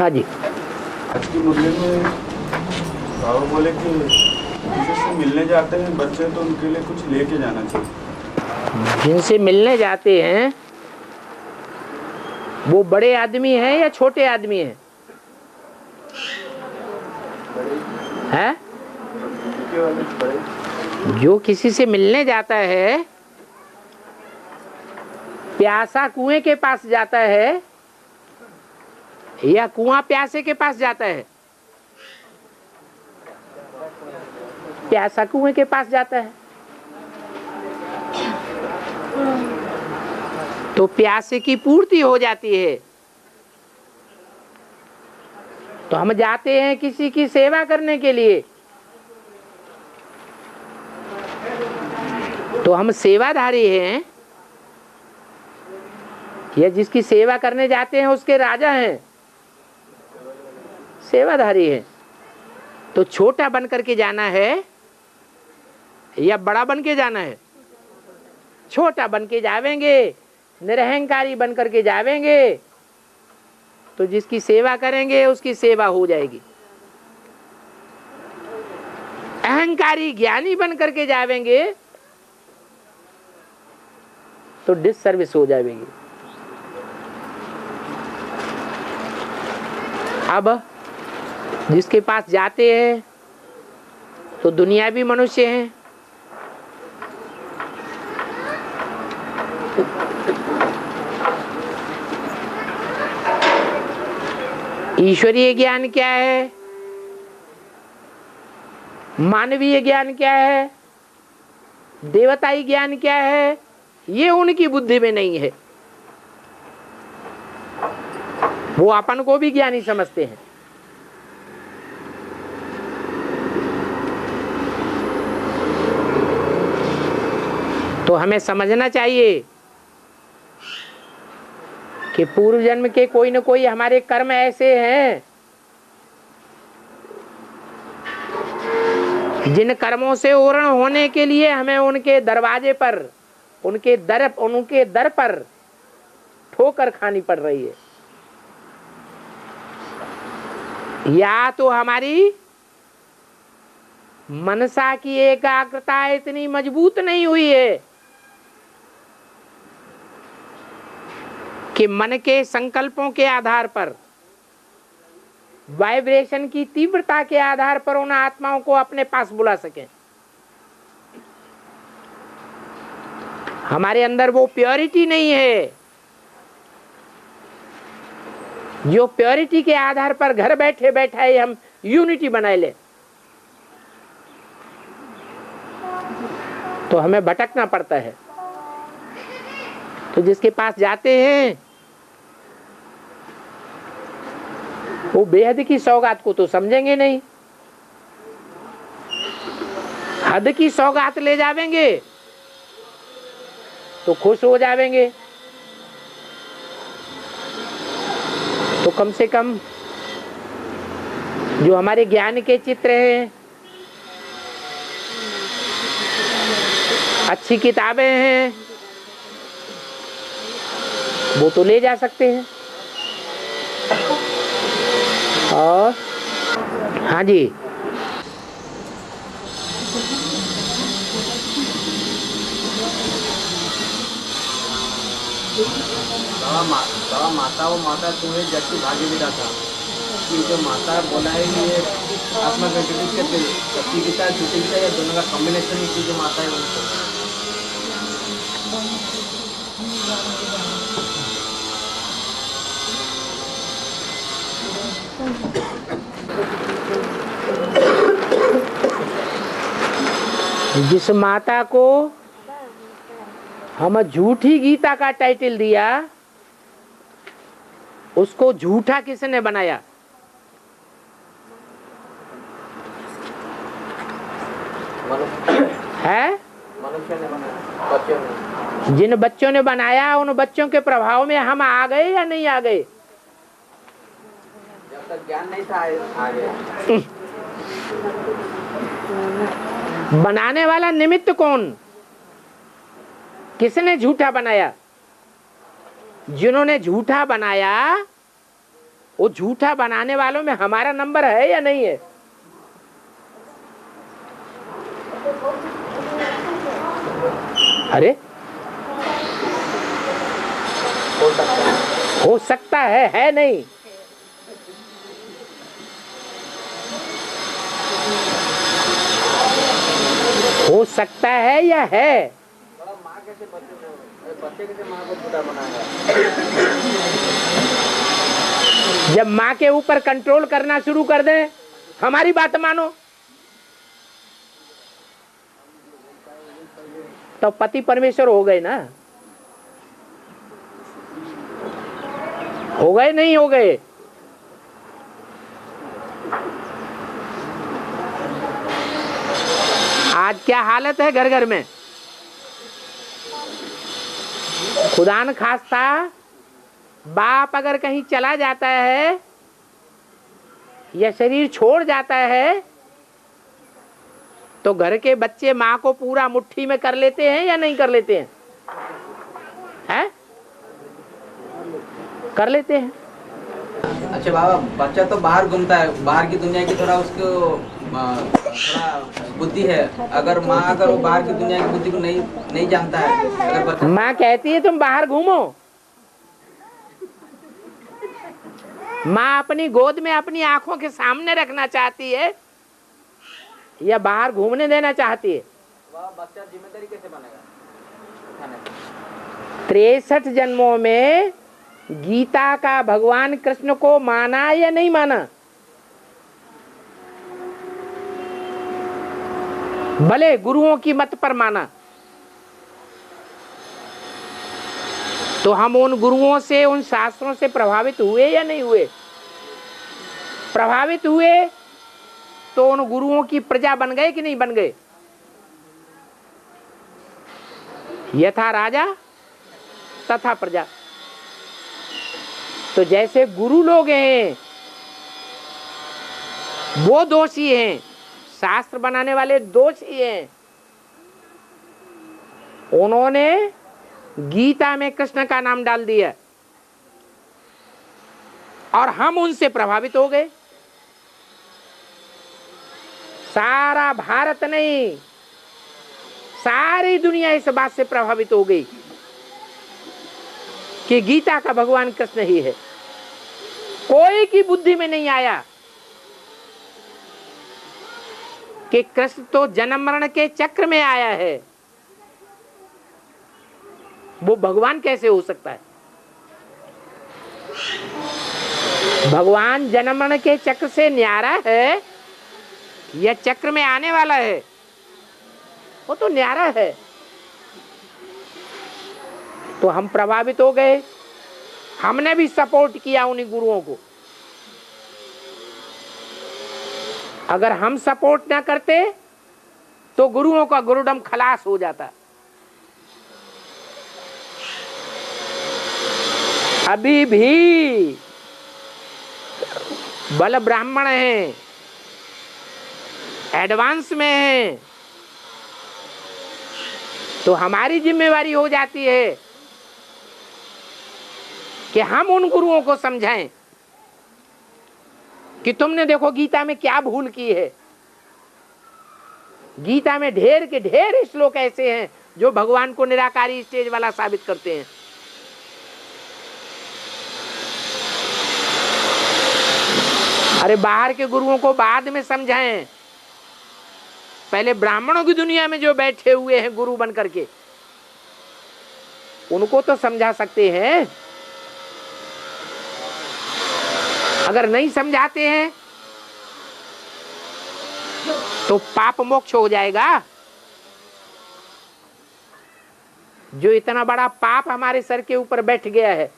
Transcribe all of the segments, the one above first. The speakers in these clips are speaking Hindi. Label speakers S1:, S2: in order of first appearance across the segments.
S1: हाँ जी।
S2: आज के मुद्दे में बाबा बोले कि जिनसे मिलने जाते हैं बच्चे तो उनके लिए कुछ लेके जाना चाहिए।
S1: जिनसे मिलने जाते हैं वो बड़े आदमी हैं या छोटे आदमी हैं? है? जो किसी से मिलने जाता है, प्यासा कुएं के पास जाता है या कुआं प्यासे के पास जाता है? प्यासा कुएं के पास जाता है। तो प्यासे की पूर्ति हो जाती है। तो हम जाते हैं किसी की सेवा करने के लिए, तो हम सेवाधारी हैं, या जिसकी सेवा करने जाते हैं उसके राजा हैं? सेवाधारी हैं। तो छोटा बन करके जाना है या बड़ा बन के जाना है? छोटा बन के जावेंगे, निरहंकारी बन करके जावेंगे, तो जिसकी सेवा करेंगे उसकी सेवा हो जाएगी। अहंकारी ज्ञानी बन करके जावेंगे तो डिससर्विस हो जाएगी। अब जिसके पास जाते हैं तो दुनियावी मनुष्य हैं, ईश्वरीय ज्ञान क्या है, मानवीय ज्ञान क्या है, देवताई ज्ञान क्या है, ये उनकी बुद्धि में नहीं है। वो अपन को भी ज्ञानी समझते हैं। तो हमें समझना चाहिए कि पूर्व जन्म के कोई न कोई हमारे कर्म ऐसे हैं जिन कर्मों से ओरण होने के लिए हमें उनके दरवाजे पर, उनके दर पर ठोकर खानी पड़ रही है। या तो हमारी मनसा की एकाग्रता इतनी मजबूत नहीं हुई है कि मन के संकल्पों के आधार पर, वाइब्रेशन की तीव्रता के आधार पर उन आत्माओं को अपने पास बुला सकें। हमारे अंदर वो प्योरिटी नहीं है जो प्योरिटी के आधार पर घर बैठे बैठे हम यूनिटी बनाए ले। तो हमें भटकना पड़ता है। तो जिसके पास जाते हैं वो बेहद की सौगात को तो समझेंगे नहीं, हद की सौगात ले जावेंगे तो खुश हो जावेंगे। तो कम से कम जो हमारे ज्ञान के चित्र हैं, अच्छी किताबें हैं, वो तो ले जा सकते हैं। और हाँ जी,
S3: माता वो माता तुम्हें जग की भाग्य विधाता कि जो माता बोला है ये आत्मा सत्य गीता झूठी गीता या दोनों का कॉम्बिनेशन की जो माता है उनको
S1: जिस माता को हम झूठी गीता का टाइटल दिया उसको झूठा किसने बनाया? है
S3: मनुष्य ने बनाया, बच्चों ने।
S1: जिन बच्चों ने बनाया उन बच्चों के प्रभाव में हम आ गए या नहीं आ गए?
S3: जब तक ज्ञान नहीं था आ गए।
S1: बनाने वाला निमित्त कौन? किसने झूठा बनाया? जिन्होंने झूठा बनाया वो झूठा बनाने वालों में हमारा नंबर है या नहीं है? अरे हो सकता है नहीं? हो सकता है या है?
S3: माँ कैसे बच्चे कैसे माँ को झूठा बनाएगा?
S1: जब माँ के ऊपर कंट्रोल करना शुरू कर दें, हमारी बात मानो, तो पति परमेश्वर हो गए ना? हो गए नहीं हो गए? आज क्या हालत है घर घर में? खुदा न खास्ता बाप अगर कहीं चला जाता है या शरीर छोड़ जाता है तो घर के बच्चे माँ को पूरा मुट्ठी में कर लेते हैं या नहीं कर लेते हैं? हैं? कर लेते हैं।
S3: अच्छा बाबा, बच्चा तो बाहर घूमता है, बाहर की दुनिया की थोड़ा उसको थोड़ा बुद्धि है। अगर माँ अगर वो बाहर की दुनिया की बुद्धि को नहीं जानता है, अगर बच्चा
S1: माँ कहती है तुम बाहर घूमो, माँ अपनी गोद में अपनी आंखों के सामने रखना चाहती है या बाहर घूमने देना चाहती है?
S3: वह बच्चा जिम्मेदारी कैसे बनेगा?
S1: 63 जन्मों में गीता का भगवान कृष्ण को माना या नहीं माना? भले गुरुओं की मत पर माना, तो हम उन गुरुओं से, उन शास्त्रों से प्रभावित हुए या नहीं हुए? प्रभावित हुए तो उन गुरुओं की प्रजा बन गए कि नहीं बन गए? यथा राजा तथा प्रजा। तो जैसे गुरु लोग हैं वो दोषी हैं, शास्त्र बनाने वाले दोषी हैं, उन्होंने गीता में कृष्ण का नाम डाल दिया और हम उनसे प्रभावित हो गए। सारा भारत नहीं, सारी दुनिया इस बात से प्रभावित हो गई कि गीता का भगवान कृष्ण ही है। कोई की बुद्धि में नहीं आया कि कृष्ण तो जन्म मरण के चक्र में आया है, वो भगवान कैसे हो सकता है? भगवान जन्म मरण के चक्र से न्यारा है या चक्र में आने वाला है? वो तो न्यारा है। तो हम प्रभावित हो गए, हमने भी सपोर्ट किया उन्हीं गुरुओं को। अगर हम सपोर्ट ना करते तो गुरुओं का गुरुडम खलास हो जाता। अभी भी बल ब्राह्मण हैं, एडवांस में हैं, तो हमारी जिम्मेवारी हो जाती है कि हम उन गुरुओं को समझाएं कि तुमने देखो गीता में क्या भूल की है। गीता में ढेर के ढेर श्लोक ऐसे हैं जो भगवान को निराकारी स्टेज वाला साबित करते हैं। अरे बाहर के गुरुओं को बाद में समझाएं, पहले ब्राह्मणों की दुनिया में जो बैठे हुए हैं गुरु बन करके, उनको तो समझा सकते हैं। अगर नहीं समझाते हैं तो पाप मोक्ष हो जाएगा। जो इतना बड़ा पाप हमारे सर के ऊपर बैठ गया है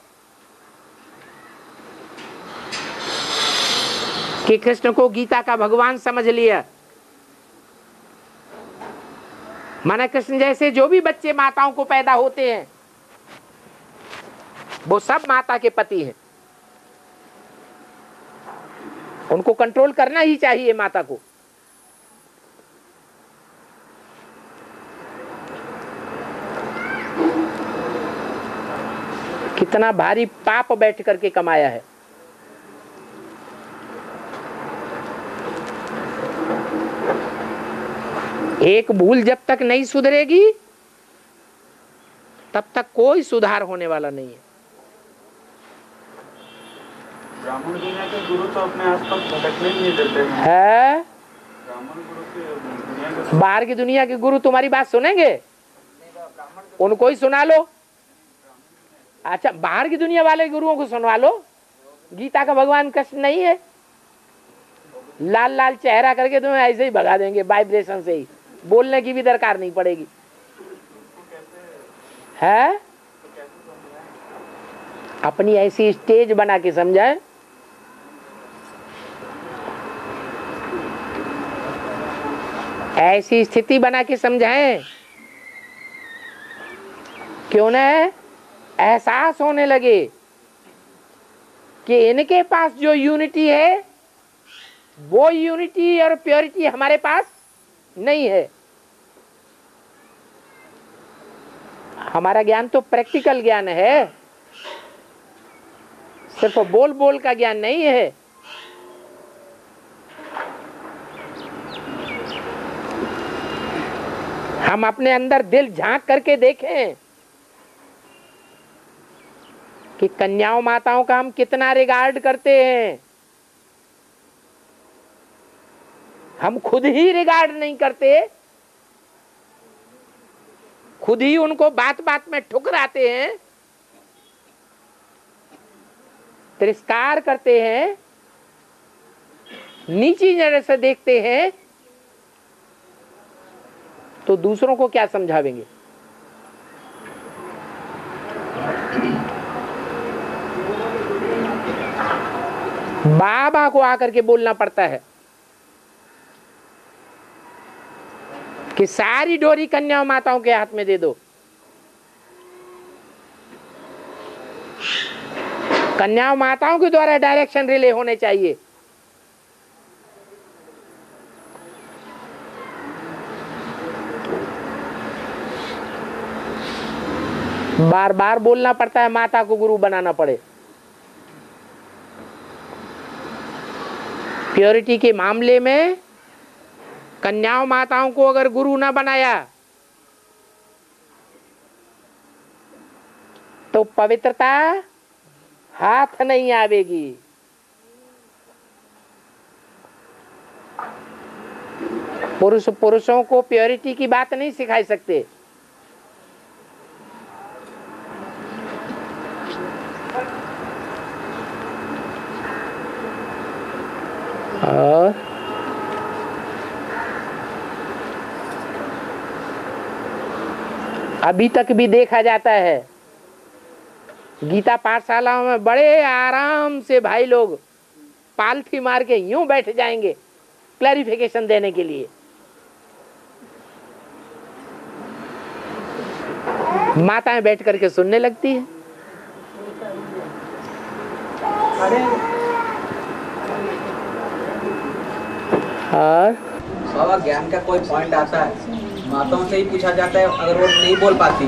S1: कि कृष्ण को गीता का भगवान समझ लिया। माना कृष्ण जैसे जो भी बच्चे माताओं को पैदा होते हैं वो सब माता के पति हैं, उनको कंट्रोल करना ही चाहिए माता को। कितना भारी पाप बैठ करके कमाया है। एक भूल जब तक नहीं सुधरेगी तब तक कोई सुधार होने वाला नहीं है।
S2: ब्राह्मण दुनिया के गुरु तो अपने आसपास भटकने ही नहीं देते हैं।
S1: है
S2: ब्राह्मण गुरु के दुनिया के
S1: बाहर की दुनिया के गुरु तुम्हारी बात सुनेंगे? उनको ही सुना लो। अच्छा, बाहर की दुनिया वाले गुरुओं को सुनवा लो। गीता का भगवान कृष्ण नहीं है? लाल लाल चेहरा करके तुम्हें ऐसे ही भगा देंगे, वाइब्रेशन से ही, बोलने की भी दरकार नहीं पड़ेगी। है अपनी ऐसी स्टेज बना के समझाए, ऐसी स्थिति बना के समझाएं, क्यों न एहसास होने लगे कि इनके पास जो यूनिटी है वो यूनिटी और प्योरिटी हमारे पास नहीं है। हमारा ज्ञान तो प्रैक्टिकल ज्ञान है, सिर्फ बोल बोल का ज्ञान नहीं है। हम अपने अंदर दिल झांक करके देखें कि कन्याओं माताओं का हम कितना रिगार्ड करते हैं। हम खुद ही रिगार्ड नहीं करते, खुद ही उनको बात बात में ठुकराते हैं, तिरस्कार करते हैं, नीची नजर से देखते हैं, तो दूसरों को क्या समझावेंगे? बाबा को आकर के बोलना पड़ता है कि सारी डोरी कन्याओं माताओं के हाथ में दे दो। कन्याओं माताओं के द्वारा डायरेक्शन रिले होने चाहिए। बार बार बोलना पड़ता है, माता को गुरु बनाना पड़े। प्योरिटी के मामले में कन्याओं माताओं को अगर गुरु ना बनाया तो पवित्रता हाथ नहीं आवेगी। पुरुषों को प्योरिटी की बात नहीं सिखा सकते। और अभी तक भी देखा जाता है गीता पाठशालाओं में बड़े आराम से भाई लोग पालथी मार के यूं बैठ जाएंगे क्लैरिफिकेशन देने के लिए। माताएं बैठ करके सुनने लगती है। और
S3: बाबा ज्ञान का कोई पॉइंट आता है, माताओं से ही पूछा जाता है, अगर वो नहीं बोल पाती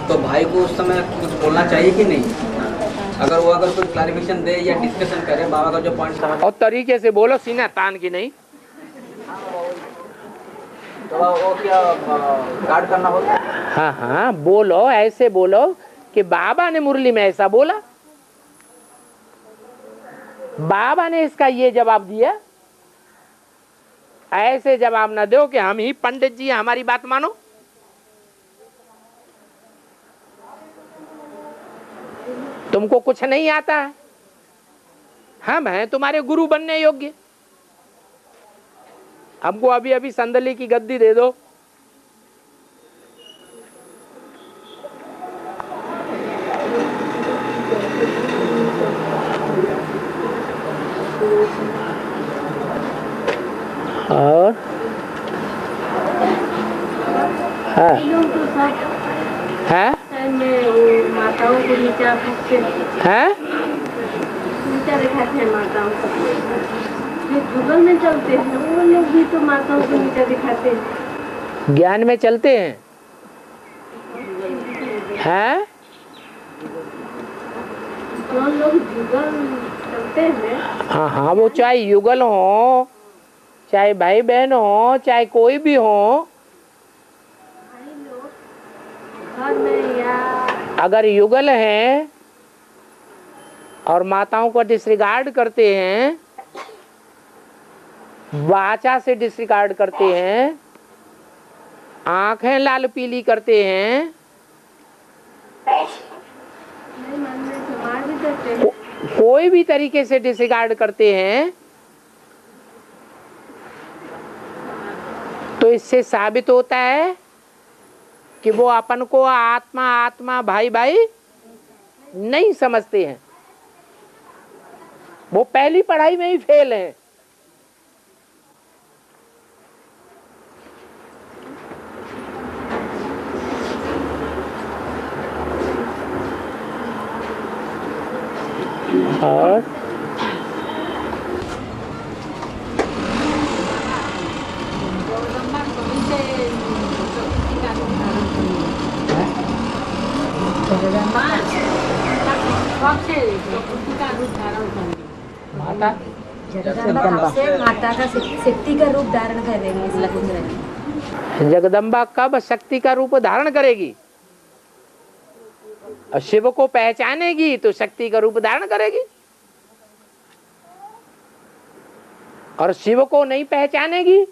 S3: तो भाई को उस समय कुछ बोलना चाहिए कि नहीं? अगर कुछ क्लैरिफिकेशन दे या डिस्कशन करे, बाबा का जो पॉइंट समझ
S1: और तरीके से बोलो, सीना तान की नहीं।
S3: तो वो क्या गार्ड करना होता है?
S1: हाँ हाँ बोलो, ऐसे बोलो कि बाबा ने मुरली में ऐसा बोला, बाबा ने इसका ये जवाब दिया। ऐसे जवाब ना दो कि हम ही पंडित जी हमारी बात मानो। तुमको कुछ नहीं आता है, हम हैं तुम्हारे गुरु बनने योग्य। हमको अभी अभी संदली की गद्दी दे दो। और है
S4: माताओं को नीचा
S1: है
S4: नीचा दिखाते हैं माताओं को। जो जुगल में चलते हैं वो लोग भी तो माताओं को नीचा दिखाते हैं।
S1: ज्ञान में चलते हैं हैं
S4: जो लोग जुगल चलते हैं,
S1: हाँ हाँ वो चाहे युगल हो चाहे भाई बहन हो, चाहे कोई भी हो,
S4: भाई लोग घर में या
S1: अगर युगल हैं और माताओं को डिसरिगार्ड करते हैं, वाचा से डिसरिगार्ड करते हैं, आंखें लाल पीली करते हैं,
S4: नहीं मानने से मार भी देते हैं।
S1: कोई भी तरीके से डिसरिगार्ड करते हैं, तो इससे साबित होता है कि वो अपन को आत्मा आत्मा भाई भाई नहीं समझते हैं। वो पहली पढ़ाई में ही फेल हैं। और माता
S5: जगदम्बा से माता का शक्ति का रूप धारण करेंगे, इसलिए पूछ रहे हैं।
S1: जगदम्बा कब शक्ति का रूप धारण करेगी? और शिव को पहचानेगी तो शक्ति का रूप धारण करेगी, और शिव को नहीं पहचानेगी,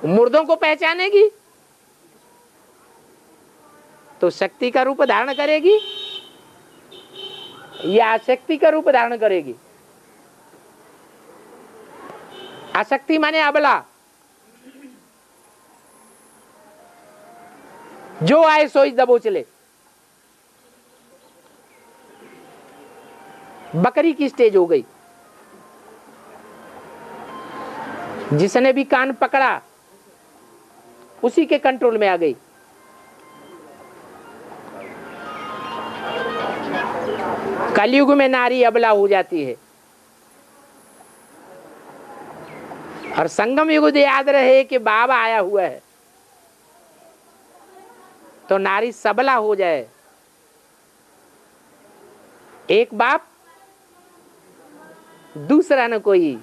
S1: मुर्दों को पहचानेगी तो शक्ति का रूप धारण करेगी या आसक्ति का रूप धारण करेगी? आसक्ति माने अबला, जो आए सोई दबोचले। बकरी की स्टेज हो गई, जिसने भी कान पकड़ा उसी के कंट्रोल में आ गई। कलयुग में नारी अबला हो जाती है, और संगम युग याद रहे कि बाबा आया हुआ है तो नारी सबला हो जाए। एक बाप दूसरा न कोई,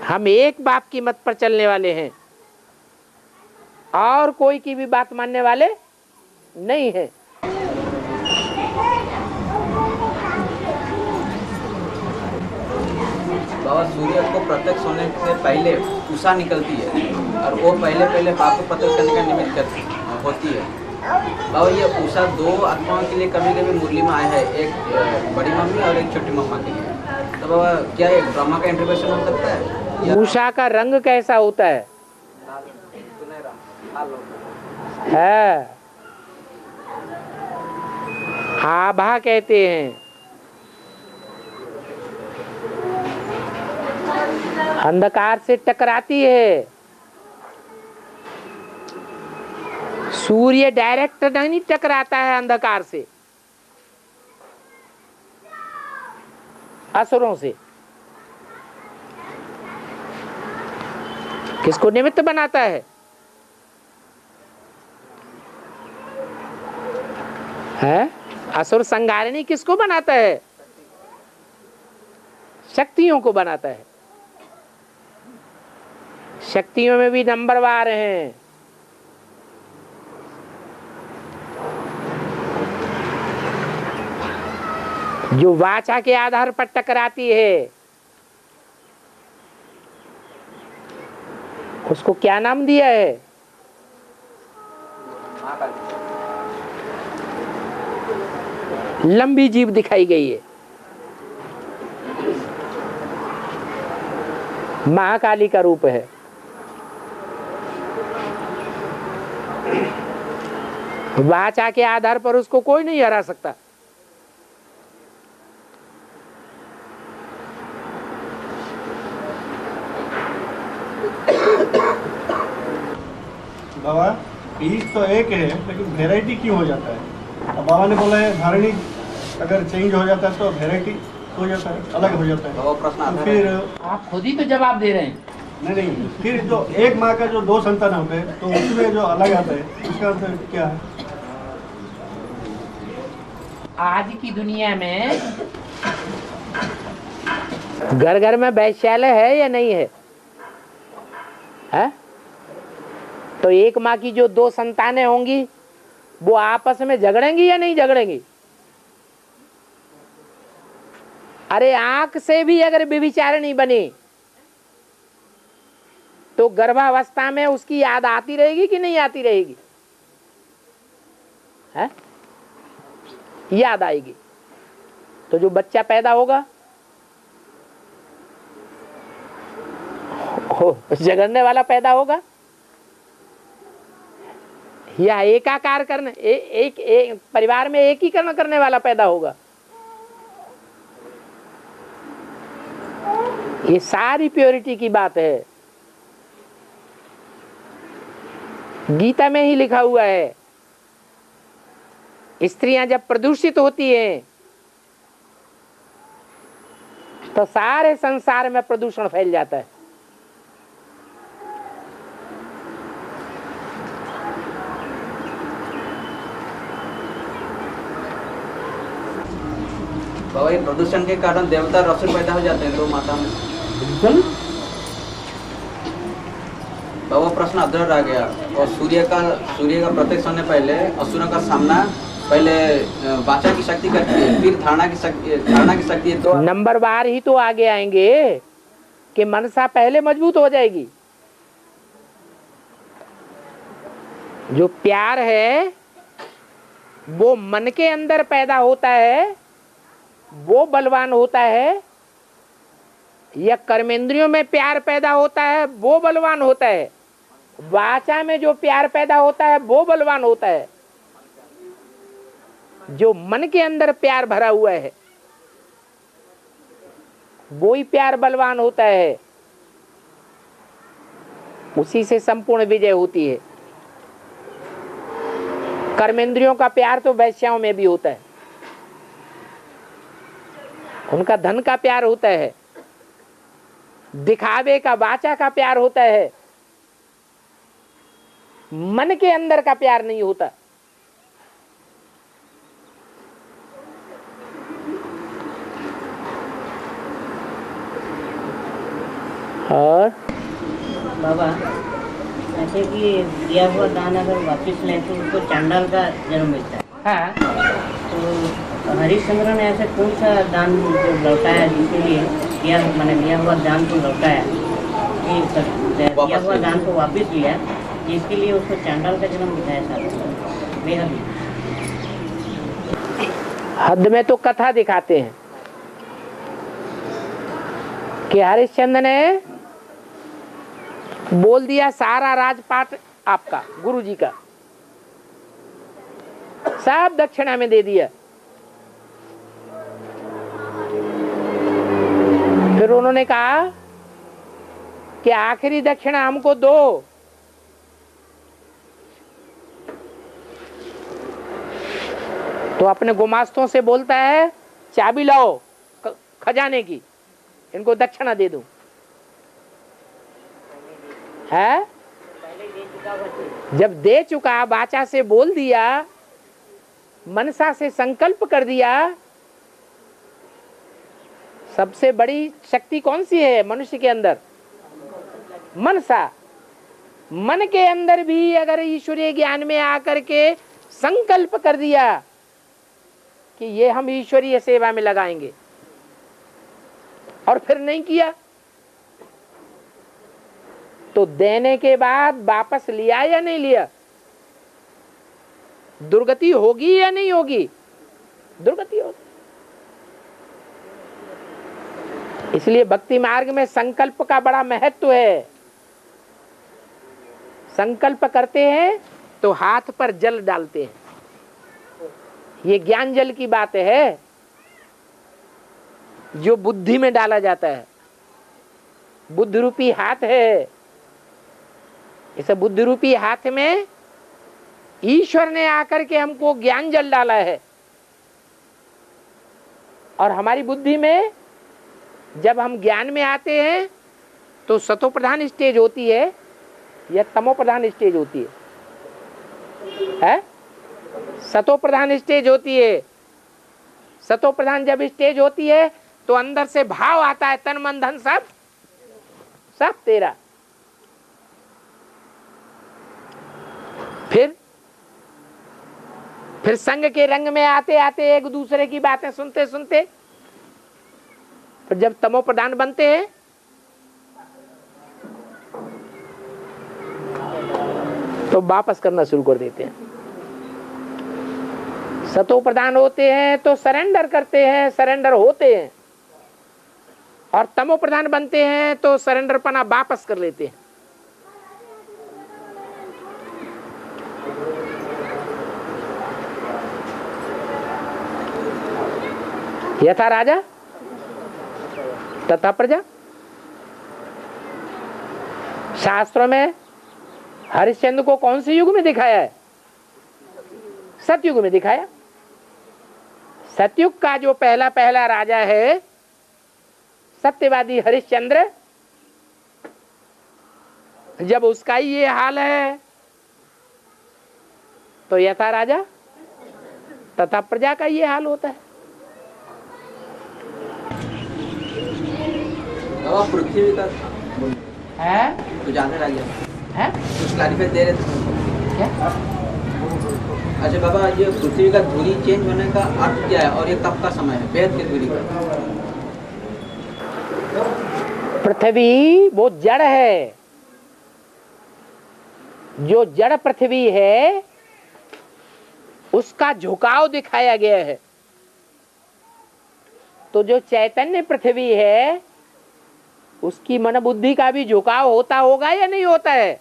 S1: हम एक बाप की मत पर चलने वाले हैं और कोई की भी बात मानने वाले नहीं है।
S3: बाबा सूर्य को प्रत्यक्ष होने से पहले उषा निकलती है और वो पहले बाप को प्रत्यक्ष करने का निमित्त होती है। बाबा ये उषा दो आत्माओं के लिए कभी कभी मुरली में आया है, एक बड़ी मम्मी और एक छोटी मम्मा के लिए। तो बाबा क्या एक ड्रामा का इंटरप्रिटेशन हो सकता है?
S1: उषा का रंग कैसा होता है? आभा कहते हैं। अंधकार से टकराती है। सूर्य डायरेक्ट नहीं टकराता है अंधकार से, असुरों से। किसको निमित्त बनाता है? असुर संहारिणी किसको बनाता है? शक्तियों को बनाता है। शक्तियों में भी नंबरवार हैं। जो वाचा के आधार पर टकराती है उसको क्या नाम दिया है? लंबी जीभ दिखाई गई है। महाकाली का रूप है। वाचा के आधार पर उसको कोई नहीं हरा सकता।
S6: बाबा बीज तो एक है लेकिन वेराइटी क्यों हो जाता है? अब बाबा ने बोला है धारणी अगर चेंज हो जाता है तो वेराइटी हो जाता है, अलग हो जाता है।
S3: बाबा प्रश्न आता
S6: तो
S3: है।
S6: फिर
S1: आप खुद ही तो जवाब दे रहे हैं।
S6: नहीं, फिर जो एक माँ का जो दो संतान होते हैं तो उसमें जो अलग आता है उसका अर्थ क्या है?
S1: आज की दुनिया में घर घर में वैश्यालय है या नहीं है? है? तो एक माँ की जो 2 संतानें होंगी वो आपस में झगड़ेंगी या नहीं झगड़ेंगी? अरे आंख से भी अगर व्यभिचारिणी बनी तो गर्भावस्था में उसकी याद आती रहेगी कि नहीं आती रहेगी? है? याद आएगी। तो जो बच्चा पैदा होगा झगड़ने वाला पैदा होगा या एकाकार करने एक परिवार में एकीकरण करने वाला पैदा होगा? ये सारी प्योरिटी की बात है। गीता में ही लिखा हुआ है, स्त्रियां जब प्रदूषित होती हैं तो सारे संसार में प्रदूषण फैल जाता है।
S3: बाबा, ये प्रदूषण के कारण देवता और असुर पैदा हो जाते हैं तो माता में।
S1: बिल्कुल।
S3: बाबा, प्रश्न अधूरा रह गया। और सूर्य का प्रत्यक्ष होने पहले असुरों का सामना पहले वाचा की शक्ति करती है, फिर धारणा की शक्ति है। तो
S1: नंबर बार ही तो आगे आएंगे कि मनसा पहले मजबूत हो जाएगी। जो प्यार है वो मन के अंदर पैदा होता है, वो बलवान होता है, या कर्मेंद्रियों में प्यार पैदा होता है वो बलवान होता है? वाचा में जो प्यार पैदा होता है वो बलवान होता है। जो मन के अंदर प्यार भरा हुआ है वो ही प्यार बलवान होता है, उसी से संपूर्ण विजय होती है। कर्मेंद्रियों का प्यार तो वैश्याओं में भी होता है, उनका धन का प्यार होता है, दिखावे का वाचा का प्यार होता है, मन के अंदर का प्यार नहीं होता। और
S7: बाबा, ऐसे कि दिया हुआ दान अगर वापिस लें तो उसको चांडाल का जन्म मिलता है।
S1: हाँ,
S7: तो हरिश्चंद्र ने ऐसे कौन सा दान जो लौटाया जिसके लिए दिया हुआ दान को लौटाया, दिया हुआ दान को वापिस लिया, जिसके लिए उसको चांडाल का जन्म दिखाया साहब? बेहद
S1: हद में तो कथा दिखाते हैं कि हरिश्चंद्र ने बोल दिया सारा राजपाट आपका, गुरु जी का सब दक्षिणा में दे दिया। फिर उन्होंने कहा कि आखिरी दक्षिणा हमको दो। तो अपने गुमास्तों से बोलता है चाबी लाओ खजाने की, इनको दक्षिणा दे दूं। है? जब दे चुका, वाचा से बोल दिया, मनसा से संकल्प कर दिया। सबसे बड़ी शक्ति कौन सी है मनुष्य के अंदर? मनसा। मन के अंदर भी अगर ईश्वरीय ज्ञान में आकर के संकल्प कर दिया कि ये हम ईश्वरीय सेवा में लगाएंगे, और फिर नहीं किया तो देने के बाद वापस लिया या नहीं लिया? दुर्गति होगी या नहीं होगी? दुर्गति होगी। इसलिए भक्ति मार्ग में संकल्प का बड़ा महत्व है। संकल्प करते हैं तो हाथ पर जल डालते हैं, ये ज्ञान जल की बात है जो बुद्धि में डाला जाता है। बुद्ध रूपी हाथ है, इस बुद्ध रूपी हाथ में ईश्वर ने आकर के हमको ज्ञान जल डाला है। और हमारी बुद्धि में जब हम ज्ञान में आते हैं तो सतो प्रधान स्टेज होती है या तमो प्रधान स्टेज होती है? सतो प्रधान स्टेज होती है। सतो प्रधान जब स्टेज होती है तो अंदर से भाव आता है, तन मन धन सब सब तेरा। फिर संग के रंग में आते आते एक दूसरे की बातें सुनते सुनते फिर जब तमो प्रधान बनते हैं तो वापस करना शुरू कर देते हैं। सतो प्रधान होते हैं तो सरेंडर करते हैं, सरेंडर होते हैं, और तमो प्रधान बनते हैं तो सरेंडर पना वापस कर लेते हैं। यथा राजा तथा प्रजा। शास्त्रों में हरिश्चंद्र को कौन से युग में दिखाया है? सतयुग में दिखाया। सतयुग का जो पहला पहला राजा है सत्यवादी हरिश्चंद्र, जब उसका ही ये हाल है तो यथा राजा तथा प्रजा का ये हाल होता है।
S3: पृथ्वी का
S1: है
S3: तो जाने राजा
S1: है
S3: कुछ क्लैरिफाई दे रहे थे
S1: क्या?
S3: अच्छा बाबा, ये पृथ्वी का धुरी चेंज होने का अर्थ क्या है और ये कब का समय है वेद की धुरी का?
S1: पृथ्वी वो जड़ है, जो जड़ पृथ्वी है उसका झुकाव दिखाया गया है। तो जो चैतन्य पृथ्वी है उसकी मन बुद्धि का भी झुकाव होता होगा या नहीं होता है?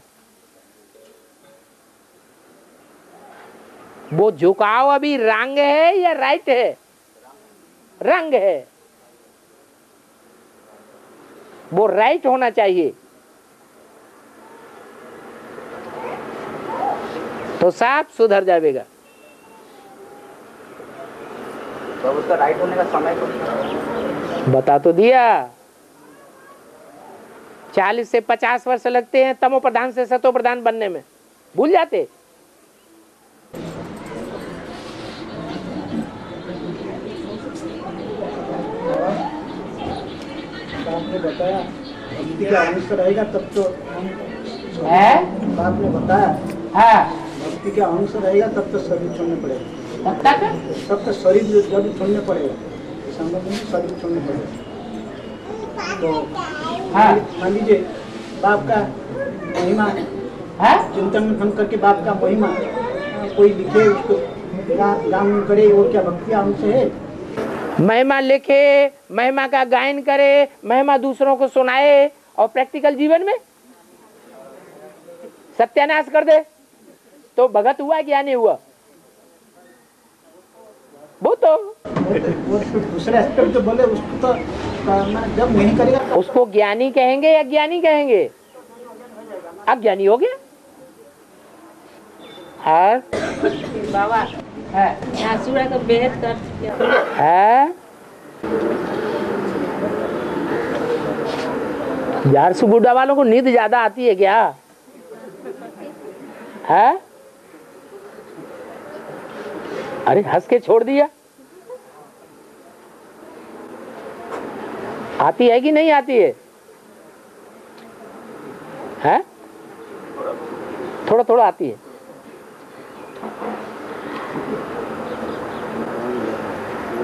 S1: वो झुकाव अभी रंग है या राइट है? रंग है, वो राइट होना चाहिए। तो साफ सुधर जाएगा।
S3: तो उसका राइट होने का समय को
S1: बता तो दिया। 40 से 50 वर्ष लगते हैं तमो प्रधान से सतो प्रधान बनने में, भूल जाते।
S6: आपने बताया भक्ति का अंश रहेगा तब तो
S1: है?
S6: आपने बताया
S1: हाँ,
S6: भक्ति का अंश रहेगा तब तो शरीर छोड़ने पड़ेगा।
S1: तब तक
S6: तब तो शरीर जब छोड़ने पड़ेगा, शरीर छोड़ने पड़ेगा। तो
S1: हाँ।
S6: मान लीजिए बाप का महिमा
S1: है?
S6: चिंतन मंथन करके बाप का महिमा कोई लिखे, उसको गान करे, वो क्या भक्ति का अंश है?
S1: महिमा लिखे, महिमा का गायन करे, महिमा दूसरों को सुनाए, और प्रैक्टिकल जीवन में सत्यानाश कर दे तो भगत हुआ क्या नहीं हुआ? वो तो
S6: दूसरे एस्पेक्ट जो बोले उसको तो जब नहीं करेगा तो
S1: उसको ज्ञानी कहेंगे या अज्ञानी कहेंगे? अज्ञानी हो गया। और
S5: बाबा
S1: है
S5: आसुरा का बेहद कर
S1: है यार, सुबुड्ढा वालों को नींद ज्यादा आती है क्या? है? अरे हंस के छोड़ दिया। आती है कि नहीं आती है? है? थोड़ा थोड़ा आती है।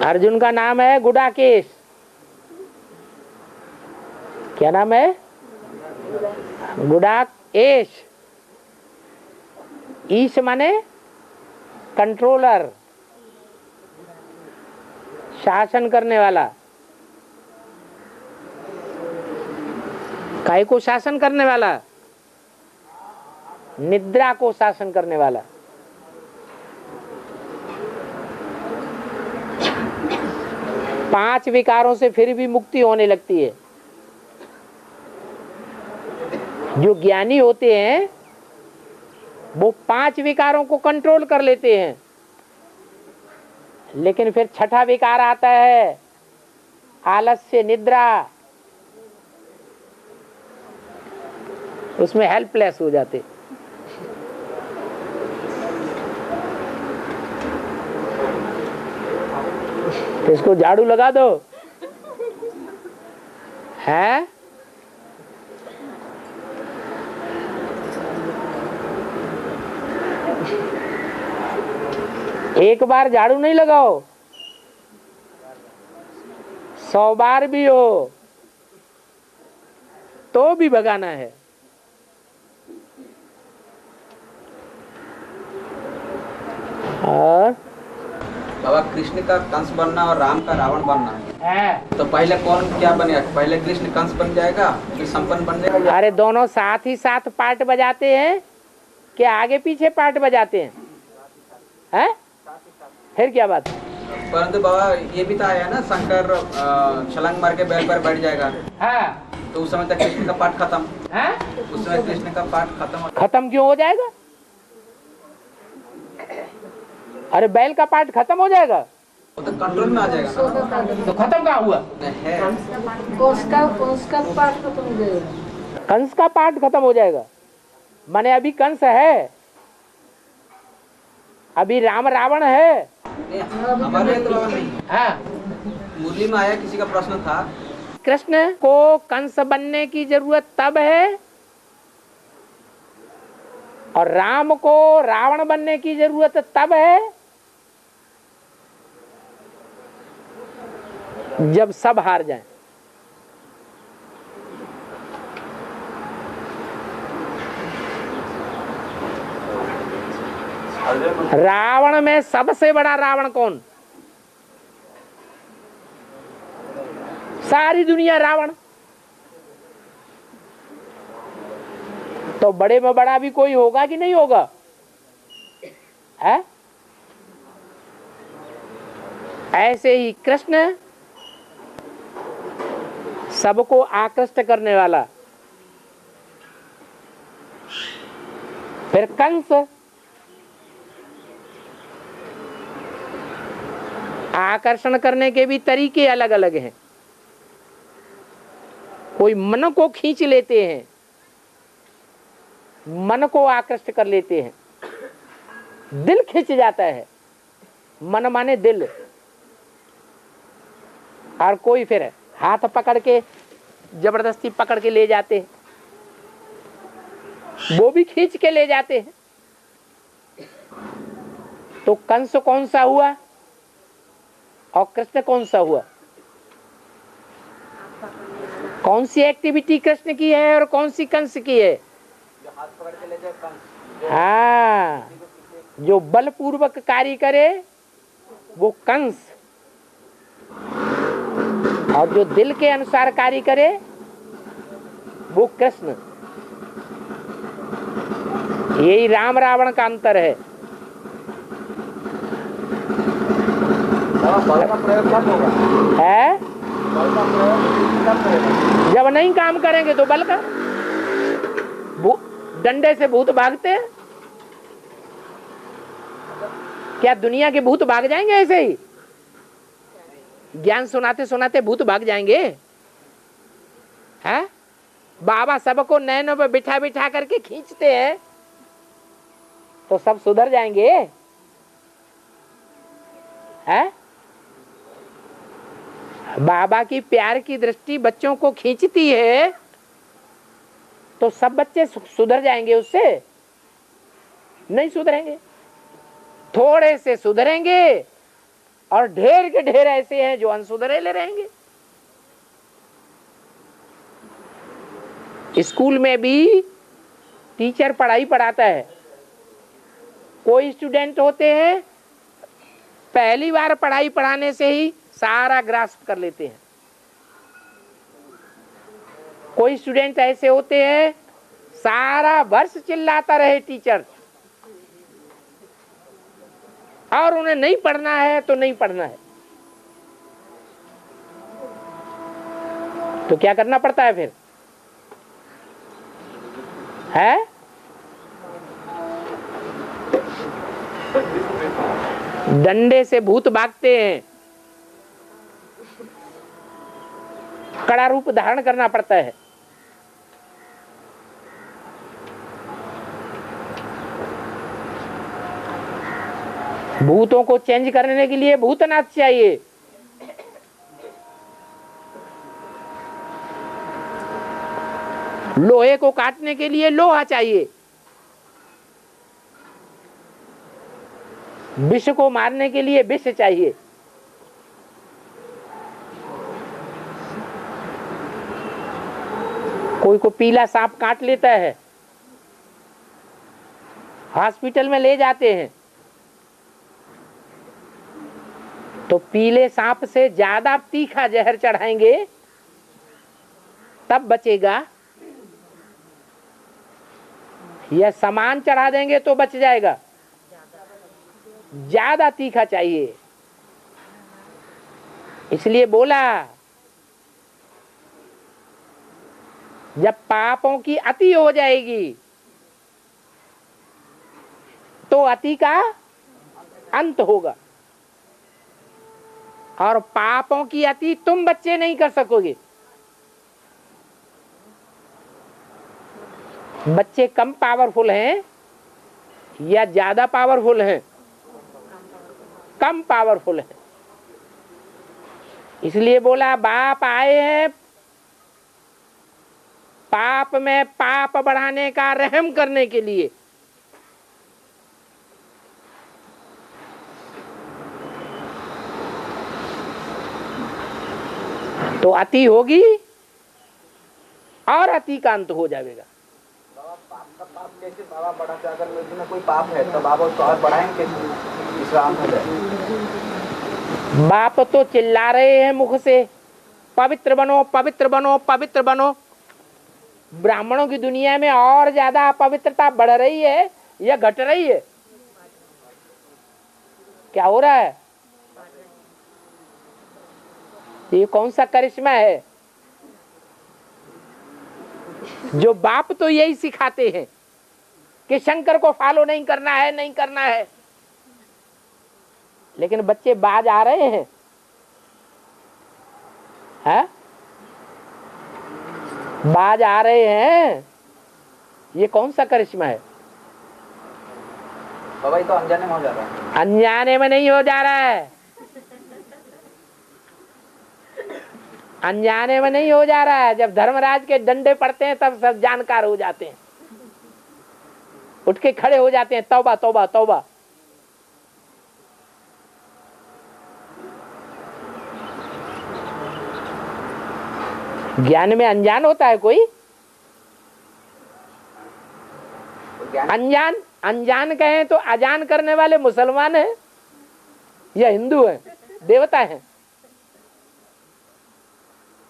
S1: अर्जुन का नाम है गुडाकेश। क्या नाम है? गुडाकेश। ईश माने कंट्रोलर, शासन करने वाला। काय को शासन करने वाला? निद्रा को शासन करने वाला। पांच विकारों से फिर भी मुक्ति होने लगती है। जो ज्ञानी होते हैं वो पांच विकारों को कंट्रोल कर लेते हैं, लेकिन फिर छठा विकार आता है आलस्य, निद्रा। उसमें हेल्पलेस हो जाते। इसको झाड़ू लगा दो है? एक बार झाड़ू नहीं लगाओ, 100 बार भी हो तो भी भगाना है। और
S3: बाबा कृष्ण का कंस बनना और राम का रावण बनना है, तो पहले कौन क्या बनेगा? पहले कृष्ण कंस बन जाएगा फिर संपन्न बन जाएगा?
S1: अरे दोनों साथ ही साथ पार्ट बजाते हैं कि आगे पीछे पार्ट बजाते हैं? हैं? फिर क्या बात?
S3: परंतु बाबा ये भी तो आया ना, शंकर छलांग मार के बैल पर बैठ जाएगा,
S1: हाँ।
S3: तो उस समय तक कृष्ण का पाठ खत्म।
S1: हैं?
S3: उस समय कृष्ण का पाठ खत्म।
S1: खत्म क्यों हो जाएगा? अरे बैल का पार्ट खत्म हो जाएगा
S3: वो तो कंट्रोल में आ जाएगा ना।
S1: तो खत्म कहाँ हुआ?
S3: है
S1: कंस का पार्ट खत्म हो जाएगा माने अभी कंस है, अभी राम रावण है।
S3: नहीं, हमारे यहाँ तो बाबा नहीं।
S1: हाँ।
S3: मुरली में आया, किसी का प्रश्न था,
S1: कृष्ण को कंस बनने की जरूरत तब है और राम को रावण बनने की जरूरत तब है जब सब हार जाएं। रावण में सबसे बड़ा रावण कौन? सारी दुनिया रावण। तो बड़े में बड़ा भी कोई होगा कि नहीं होगा? है? ऐसे ही कृष्ण सबको आकृष्ट करने वाला, फिर कंस आकर्षण करने के भी तरीके अलग अलग हैं। कोई मन को खींच लेते हैं, मन को आकृष्ट कर लेते हैं, दिल खींच जाता है, मन माने दिल। और कोई फिर हाथ पकड़ के जबरदस्ती पकड़ के ले जाते हैं, वो भी खींच के ले जाते हैं। तो कंस कौन सा हुआ और कृष्ण कौन सा हुआ? कौन सी एक्टिविटी कृष्ण की है और कौन सी कंस की है? हाँ, जो बलपूर्वक कार्य करे वो कंस, और जो दिल के अनुसार कार्य करे वो कृष्ण। यही राम रावण का अंतर है। है? जब नहीं काम करेंगे तो बल का। डंडे से भूत भागते हैं क्या? दुनिया के भूत भाग जाएंगे ऐसे ही? ज्ञान सुनाते सुनाते भूत भाग जाएंगे? हैं? बाबा सबको नैनों पे बिठा बिठा करके खींचते हैं तो सब सुधर जाएंगे? हैं? बाबा की प्यार की दृष्टि बच्चों को खींचती है तो सब बच्चे सुधर जाएंगे उससे? नहीं सुधरेंगे। थोड़े से सुधरेंगे और ढेर के ढेर ऐसे हैं जो अनसुधरेले रहेंगे। स्कूल में भी टीचर पढ़ाई पढ़ाता है, कोई स्टूडेंट होते हैं पहली बार पढ़ाई पढ़ाने से ही सारा ग्रास्प कर लेते हैं, कोई स्टूडेंट ऐसे होते हैं सारा वर्ष चिल्लाता रहे टीचर और उन्हें नहीं पढ़ना है तो नहीं पढ़ना है। तो क्या करना पड़ता है फिर? है? डंडे से भूत भागते हैं, कड़ा रूप धारण करना पड़ता है। भूतों को चेंज करने के लिए भूतनाथ चाहिए। लोहे को काटने के लिए लोहा चाहिए, विष को मारने के लिए विष चाहिए। कोई को पीला सांप काट लेता है, हॉस्पिटल में ले जाते हैं, तो पीले सांप से ज्यादा तीखा जहर चढ़ाएंगे तब बचेगा, या सामान चढ़ा देंगे तो बच जाएगा? ज्यादा तीखा चाहिए। इसलिए बोला जब पापों की अति हो जाएगी तो अति का अंत होगा, और पापों की अति तुम बच्चे नहीं कर सकोगे। बच्चे कम पावरफुल हैं या ज्यादा पावरफुल हैं? कम पावरफुल है। इसलिए बोला बाप आए हैं पाप में पाप बढ़ाने का रहम करने के लिए। तो अति होगी और अति का अंत हो जाएगा।
S3: पाप का पाप कैसे बाबा बढ़ाते? अगर मेरे में कोई पाप है तो बाबा उसको और बढ़ाएंगे कैसे? इसका अंत हो जाए।
S1: बाप तो चिल्ला रहे हैं मुख से, पवित्र बनो पवित्र बनो पवित्र बनो। ब्राह्मणों की दुनिया में और ज्यादा अपवित्रता बढ़ रही है या घट रही है? क्या हो रहा है? ये कौन सा करिश्मा है? जो बाप तो यही सिखाते हैं कि शंकर को फॉलो नहीं करना है, नहीं करना है, लेकिन बच्चे बाज आ रहे हैं। है? बाज आ रहे हैं। ये कौन सा करिश्मा है?
S3: बाबा ये तो अनजाने में हो जा रहा है।
S1: अनजाने में नहीं हो जा रहा है, अनजाने में नहीं हो जा रहा है। जब धर्मराज के डंडे पड़ते हैं तब सब जानकार हो जाते हैं, उठ के खड़े हो जाते हैं, तौबा तौबा तौबा। ज्ञान में अनजान होता है कोई? अनजान अनजान कहें तो अजान करने वाले मुसलमान हैं या हिंदू हैं, देवता हैं।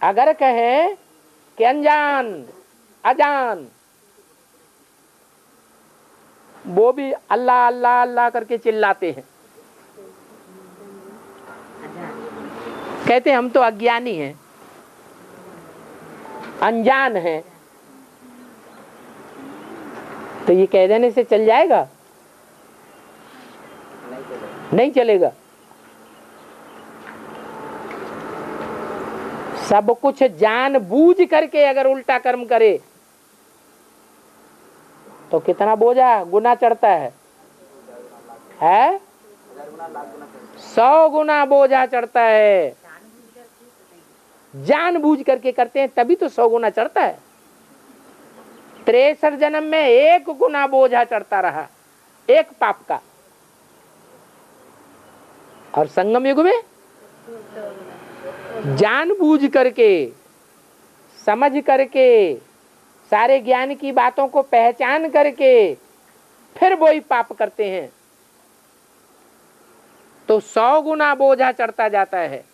S1: अगर कहें कि अनजान अजान, वो भी अल्लाह अल्लाह अल्लाह करके चिल्लाते हैं, कहते हम तो अज्ञानी हैं, अनजान हैं। तो ये कह देने से चल जाएगा? नहीं चलेगा। सब कुछ जान बूझ करके अगर उल्टा कर्म करे तो कितना बोझा गुना चढ़ता है? 100 गुना बोझा चढ़ता है। जान बूझ करके करते हैं तभी तो 100 गुना चढ़ता है। 63 जन्म में 1 गुना बोझा चढ़ता रहा, एक पाप का। और संगम युग में जान बूझ करके, समझ करके, सारे ज्ञान की बातों को पहचान करके फिर वही पाप करते हैं तो 100 गुना बोझा चढ़ता जाता है।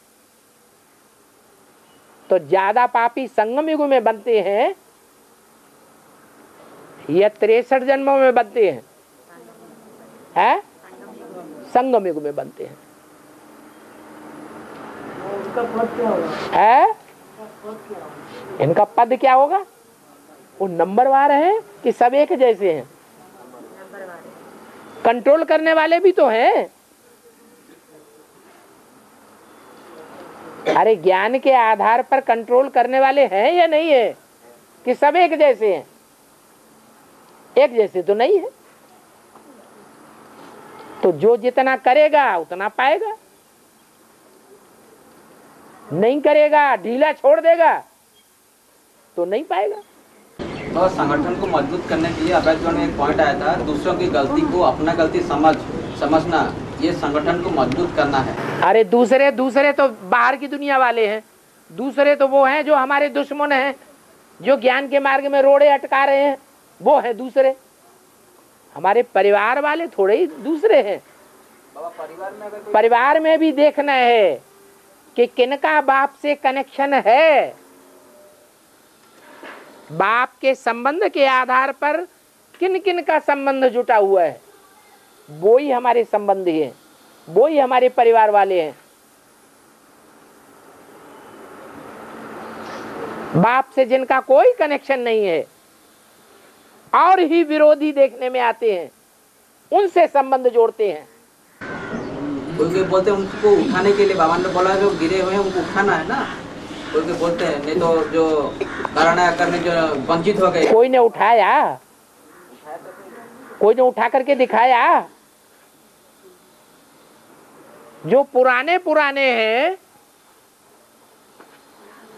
S1: तो ज्यादा पापी संगम युग में बनते हैं या 63 जन्मों में बनते हैं? है? संगम युग में बनते हैं। है? इनका पद क्या होगा? वो नंबरवार है कि सब एक जैसे हैं? कंट्रोल करने वाले भी तो हैं। अरे ज्ञान के आधार पर कंट्रोल करने वाले हैं या नहीं है कि सब एक जैसे हैं? एक जैसे तो नहीं है। तो जो जितना करेगा उतना पाएगा, नहीं करेगा, ढीला छोड़ देगा तो नहीं पाएगा।
S3: तो संगठन को मजबूत करने के लिए अभय में एक पॉइंट आया था, दूसरों की गलती को अपना गलती समझना, ये संगठन को मजबूत करना है।
S1: अरे दूसरे तो बाहर की दुनिया वाले हैं, दूसरे तो वो हैं जो हमारे दुश्मन हैं, जो ज्ञान के मार्ग में रोड़े अटका रहे हैं, वो है दूसरे। हमारे परिवार वाले थोड़े ही दूसरे हैं। परिवार में भी देखना है कि किनका बाप से कनेक्शन है। बाप के संबंध के आधार पर किन किन का संबंध जुटा हुआ है, वो ही हमारे संबंधी हैं, वो ही हमारे परिवार वाले हैं। बाप से जिनका कोई कनेक्शन नहीं है और ही विरोधी देखने में आते हैं, उनसे संबंध जोड़ते हैं।
S3: कोई बोलते हैं उनको उठाने के लिए, बाबा ने बोला जो गिरे हुए हैं उनको उठाना है ना, कोई बोलते हैं, नहीं तो जो कारण करने जो वंचित हो गए।
S1: कोई ने उठाया, कोई ने उठा करके दिखाया। जो पुराने हैं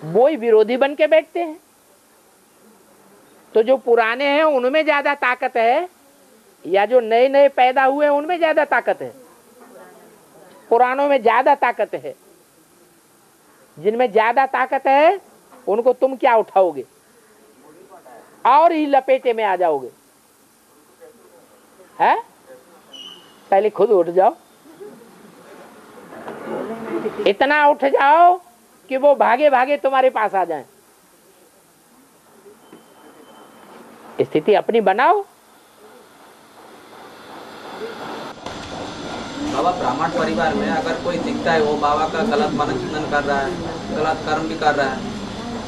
S1: वो ही विरोधी बन के बैठते हैं। तो जो पुराने हैं उनमें ज्यादा ताकत है या जो नए नए पैदा हुए हैं उनमें ज्यादा ताकत है? पुरानों में ज्यादा ताकत है। जिनमें ज्यादा ताकत है उनको तुम क्या उठाओगे, और ही लपेटे में आ जाओगे। है? पहले खुद उठ जाओ, इतना उठ जाओ कि वो भागे भागे तुम्हारे पास आ जाएं। स्थिति अपनी बनाओ।
S3: बाबा ब्राह्मण परिवार में अगर कोई दिखता है वो बाबा का गलत मनन चिंतन कर रहा है, गलत कर्म भी कर रहा है,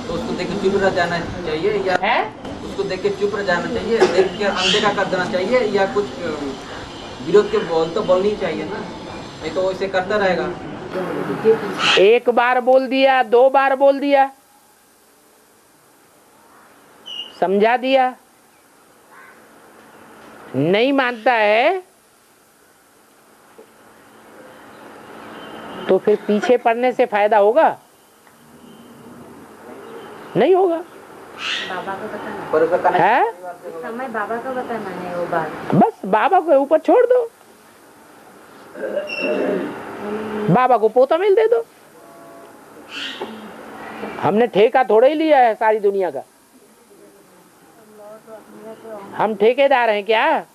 S3: तो उसको देख के चुप रह जाना चाहिए या है? उसको देख के चुप रह जाना चाहिए, देख के अनदेखा कर देना चाहिए, या कुछ विरोध के तो बोलनी चाहिए ना, नहीं तो वो इसे करता रहेगा।
S1: एक बार बोल दिया, 2 बार बोल दिया, समझा दिया, नहीं मानता है तो फिर पीछे पड़ने से फायदा होगा? नहीं होगा।
S5: बाबा को बताना
S1: है,
S5: समय बाबा को बताना है वो बात।
S1: बस बाबा को ऊपर छोड़ दो, बाबा को पोता मिल दे दो। हमने ठेका थोड़ा ही लिया है सारी दुनिया का, हम ठेकेदार हैं क्या?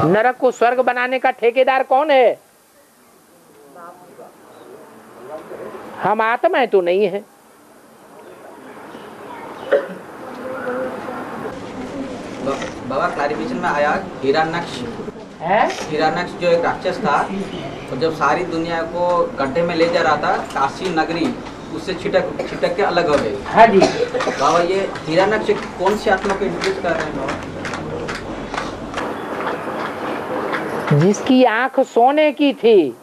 S1: नरक को स्वर्ग बनाने का ठेकेदार कौन है? हम आत्माएं तो नहीं है।
S3: बाबा क्लैरिफिकेशन में आया, हिरण्यक्ष जो एक राक्षस था, तो जब सारी दुनिया को गड्ढे में ले जा रहा था, काशी नगरी उससे छिटक के अलग हो गई।
S1: हाँ जी।
S3: बाबा ये हिरण्यक्ष कौन सी आत्मा को इंट्रोड्यूस कर रहे हैं बाबा?
S1: जिसकी आंख सोने की थी,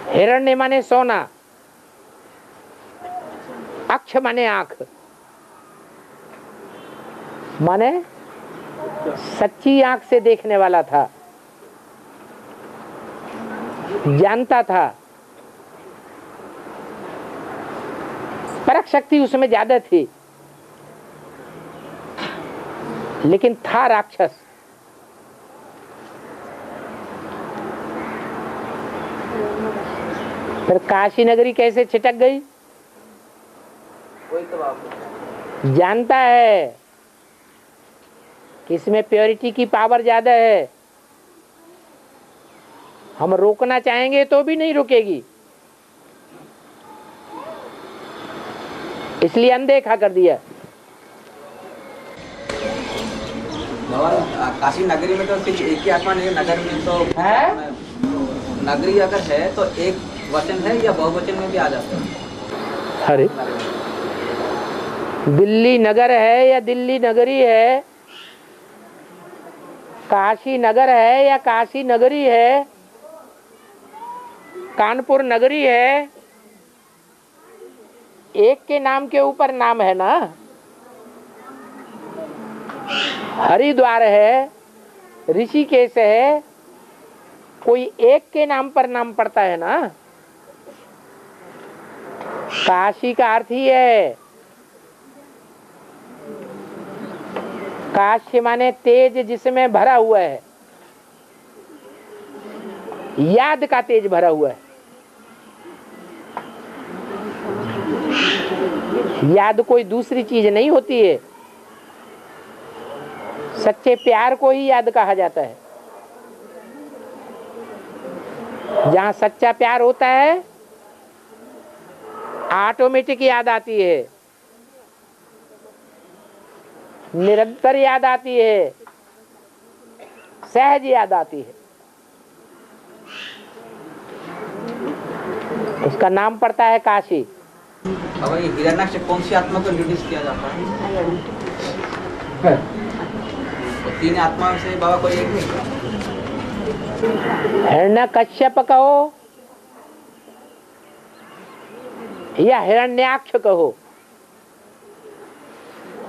S1: हिरण्य माने सोना, अक्ष माने आंख, माने सच्ची आंख से देखने वाला था, जानता था, परख शक्ति उसमें ज्यादा थी, लेकिन था राक्षस। फिर काशी नगरी कैसे छिटक गई?
S3: वही तो बाबा
S1: जानता है कि इसमें प्योरिटी की पावर ज्यादा है, हम रोकना चाहेंगे तो भी नहीं रुकेगी, इसलिए अनदेखा कर दिया।
S3: बाबा काशी नगरी में तो सिर्फ एक ही आत्मा नहीं है, नगर में तो
S1: है?
S3: नगरी अगर है तो एक वचन है या बहुवचन में भी आ जाता है?
S1: अरे दिल्ली नगर है या दिल्ली नगरी है, काशी नगर है या काशी नगरी है, कानपुर नगरी है, एक के नाम के ऊपर नाम है ना। हरिद्वार है, ऋषिकेश है, कोई एक के नाम पर नाम पड़ता है ना। काशी का अर्थ ही है, काशी माने तेज जिसमें भरा हुआ है, याद का तेज भरा हुआ है। याद कोई दूसरी चीज नहीं होती है, सच्चे प्यार को ही याद कहा जाता है। जहां सच्चा प्यार होता है ऑटोमेटिक याद आती है, निरंतर याद आती है, सहज याद आती है। उसका नाम पड़ता है काशी।
S3: अब ये हिरण्याक्ष कौन सी आत्मा को इंट्रोड्यूस किया जाता है? तो 3 आत्मा से बाबा कोई एक नहीं?
S1: हिरण्यकश्यप कहो या हिरण्याक्ष कहो,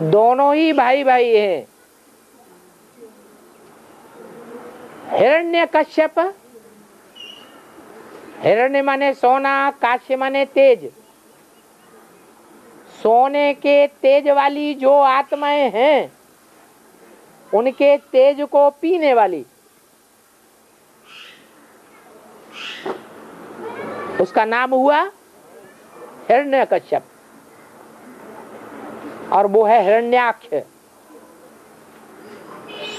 S1: दोनों ही भाई भाई हैं। हिरण्यकश्यप, हिरण्य माने सोना, काश्य माने तेज। सोने के तेज वाली जो आत्माएं हैं उनके तेज को पीने वाली, उसका नाम हुआ हिरण्यकश्यप, और वो है हिरण्याक्ष,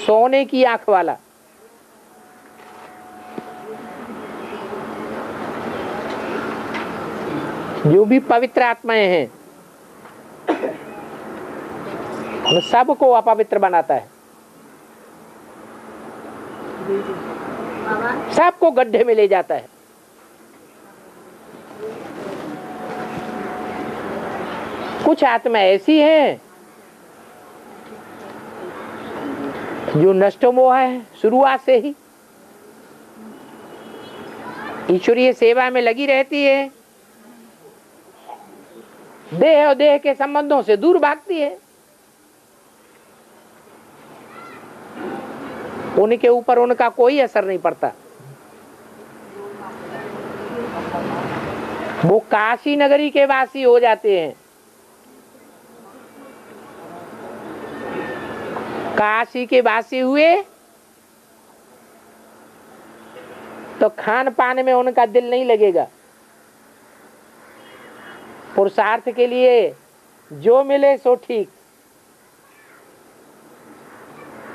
S1: सोने की आंख वाला। जो भी पवित्र आत्माएं हैं उन सबको अपवित्र बनाता है, सबको गड्ढे में ले जाता है। कुछ आत्मा ऐसी हैं जो नष्टमोह है, शुरुआत से ही ईश्वरीय सेवा में लगी रहती है, देह और देह के संबंधों से दूर भागती है। उनके ऊपर उनका कोई असर नहीं पड़ता। वो काशी नगरी के वासी हो जाते हैं। काशी के वासी हुए तो खान पान में उनका दिल नहीं लगेगा। पुरुषार्थ के लिए जो मिले सो ठीक।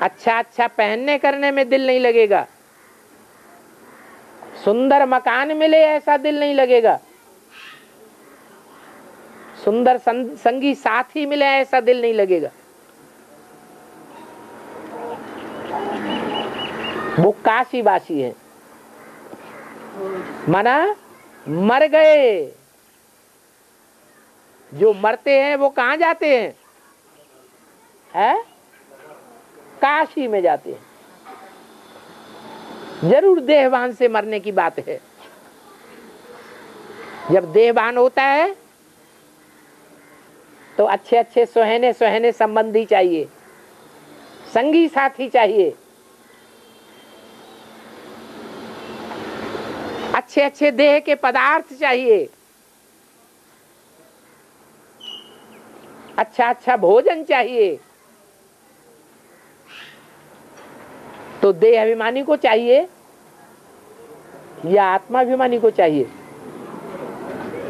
S1: अच्छा अच्छा पहनने करने में दिल नहीं लगेगा। सुंदर मकान मिले ऐसा दिल नहीं लगेगा। सुंदर संगी साथी मिले ऐसा दिल नहीं लगेगा। वो काशीवासी है, माना मर गए। जो मरते हैं वो कहाँ जाते हैं? है? काशी में जाते हैं। जरूर देहवान से मरने की बात है। जब देहवान होता है तो अच्छे अच्छे सुहाने सुहाने संबंधी चाहिए, संगी साथी चाहिए, अच्छे अच्छे देह के पदार्थ चाहिए, अच्छा अच्छा भोजन चाहिए। तो देह अभिमानी को चाहिए या आत्मा अभिमानी को चाहिए?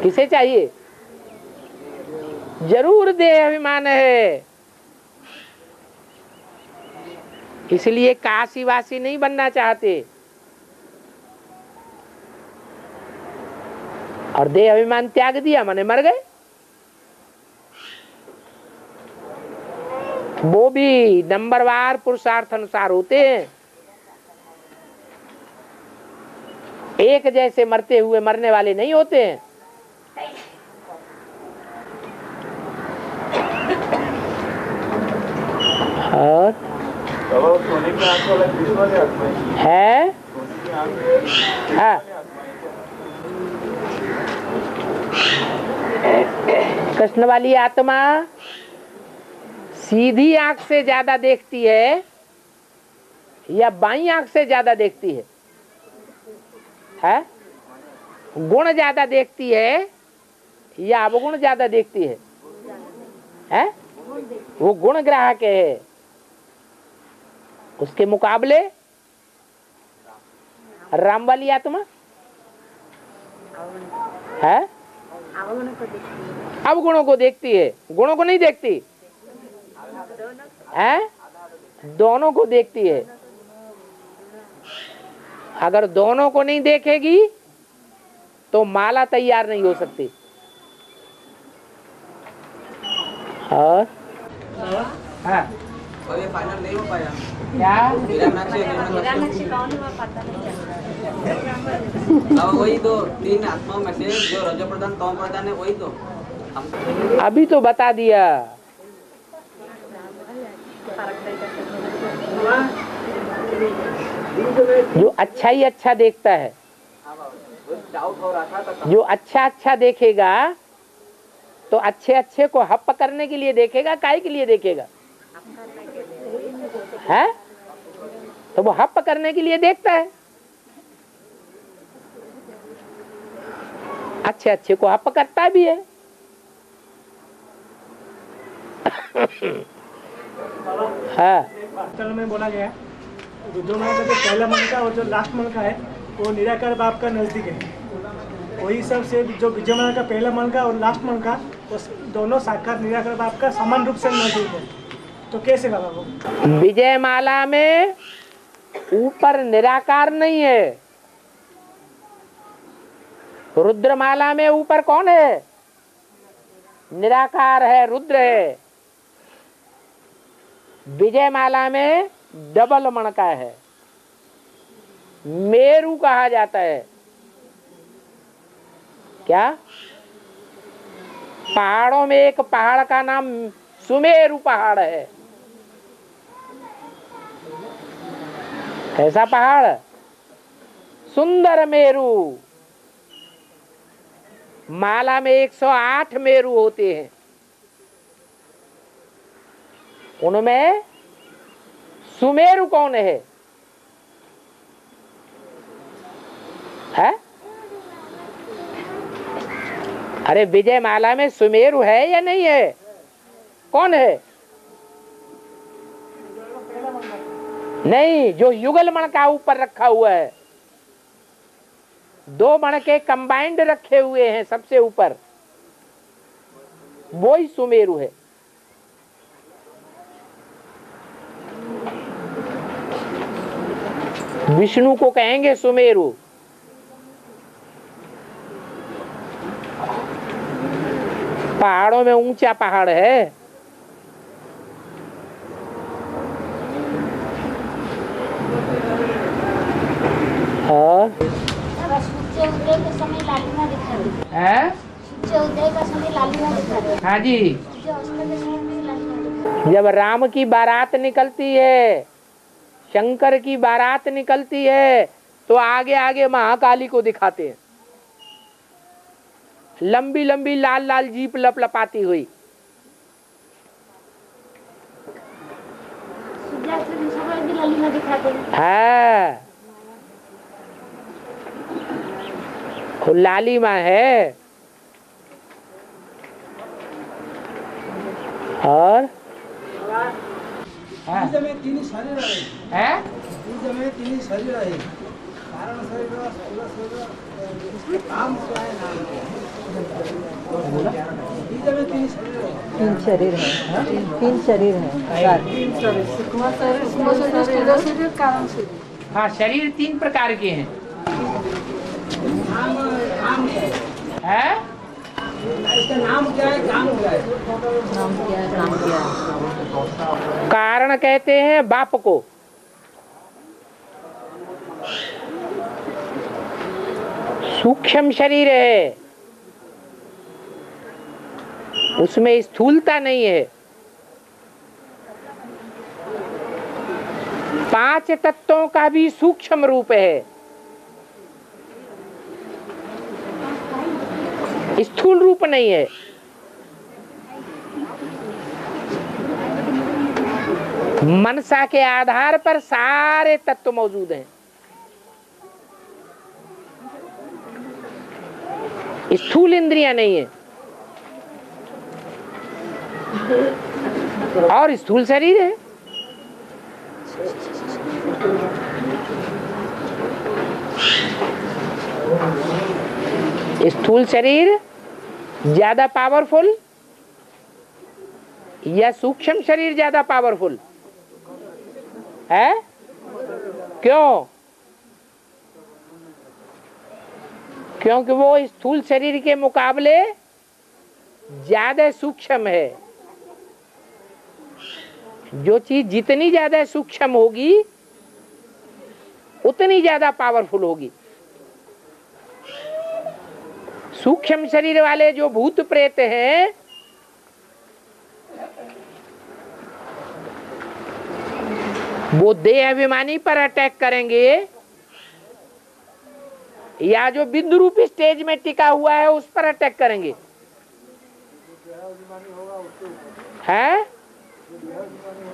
S1: किसे चाहिए? जरूर देह अभिमान है। इसलिए काशीवासी नहीं बनना चाहते और देह अभिमान त्याग दिया, माने मर गए। वो भी नंबरवार पुरुषार्थ अनुसार होते हैं। एक जैसे मरते हुए मरने वाले नहीं होते हैं। और
S2: सोने की आंख वाला कृष्ण वाले आत्मा
S1: है। हाँ, कृष्ण वाली आत्मा सीधी आंख से ज्यादा देखती है या बाईं आंख से ज्यादा देखती है? गुण ज्यादा देखती है या अवगुण ज्यादा देखती है? हैं? वो गुण ग्राहक है। उसके मुकाबले राम वाली आत्मा है अवगुणों को देखती है, गुणों को नहीं देखती है, दोनों को देखती है। अगर दोनों को नहीं देखेगी तो माला तैयार नहीं हो सकती। और हाँ
S3: और ये फाइनल नहीं हो पाया
S1: क्या
S3: अब वही तो 3 आत्माओं में से जो रजो प्रधान तमो प्रधान है वही तो हम
S1: अभी तो बता दिया। जो अच्छा ही अच्छा देखता है,
S3: डाउट हो रहा था तो
S1: जो अच्छा अच्छा देखेगा तो अच्छे अच्छे को हप करने के लिए देखेगा, काहे के लिए देखेगा? है तो वो हप करने के लिए देखता है। अच्छे अच्छे को हप करता भी है। हाँ
S8: वार्तालाप में बोला गया रुद्रमाला का जो पहला मन का और जो लास्ट मन का है वो निराकार बाप का नजदीक है। वही सब से जो विजयमाला का पहला मन का और लास्ट मन का वो दोनों साकार निराकार बाप का समान रूप से नजदीक है। तो कैसे बाबा वो?
S1: विजयमाला में ऊपर निराकार नहीं है, रुद्रमाला में ऊपर कौन है? निराकार है, रुद्र है। विजयमाला में डबल मणका है, मेरु कहा जाता है। क्या? पहाड़ों में एक पहाड़ का नाम सुमेरु पहाड़ है। कैसा पहाड़? सुंदर मेरु। माला में 108 मेरु होते हैं, उनमें सुमेरु कौन है? है? अरे विजयमाला में सुमेरु है या नहीं है? कौन है? नहीं, जो युगल मणका ऊपर रखा हुआ है, 2 मणके कंबाइंड रखे हुए हैं सबसे ऊपर, वो ही सुमेरु है। विष्णु को कहेंगे सुमेरु। पहाड़ों में ऊंचा पहाड़ है। और
S9: सूर्य उदय के समय लालिमा दिखाते
S1: है?
S9: सूर्य उदय का समय लालिमा दिखाते
S1: हाँ जी।
S9: सूर्य अस्त के समय में लालिमा दिखाते।
S1: जब राम की बारात निकलती है, शंकर की बारात निकलती है, तो आगे आगे महाकाली को दिखाते हैं, लंबी लंबी लाल लाल जीप लपलपाती हुई।
S9: सूर्यास्त के समय भी लालिमा दिखाते हैं।
S1: है वो लालिमा है। और हाँ। है?
S10: तीन शरीर है, तीन शरीर है।
S1: हाँ, शरीर 3 प्रकार के हैं। है?
S3: इसका नाम क्या है? काम क्या है?
S10: नाम क्या है? नाम क्या है?
S1: कारण कहते हैं बाप को। सूक्ष्म शरीर है, उसमें स्थूलता नहीं है। 5 तत्वों का भी सूक्ष्म रूप है, स्थूल रूप नहीं है। मनसा के आधार पर सारे तत्व मौजूद हैं। स्थूल इंद्रियां नहीं है। और स्थूल शरीर है। स्थूल शरीर ज्यादा पावरफुल या सूक्ष्म शरीर ज्यादा पावरफुल है? क्यों? क्योंकि वो स्थूल शरीर के मुकाबले ज्यादा सूक्ष्म है। जो चीज जितनी ज्यादा सूक्ष्म होगी उतनी ज्यादा पावरफुल होगी। सूक्ष्म शरीर वाले जो भूत प्रेत हैं वो देह अभिमानी पर अटैक करेंगे या जो बिंदु रूपी स्टेज में टिका हुआ है उस पर अटैक करेंगे। है?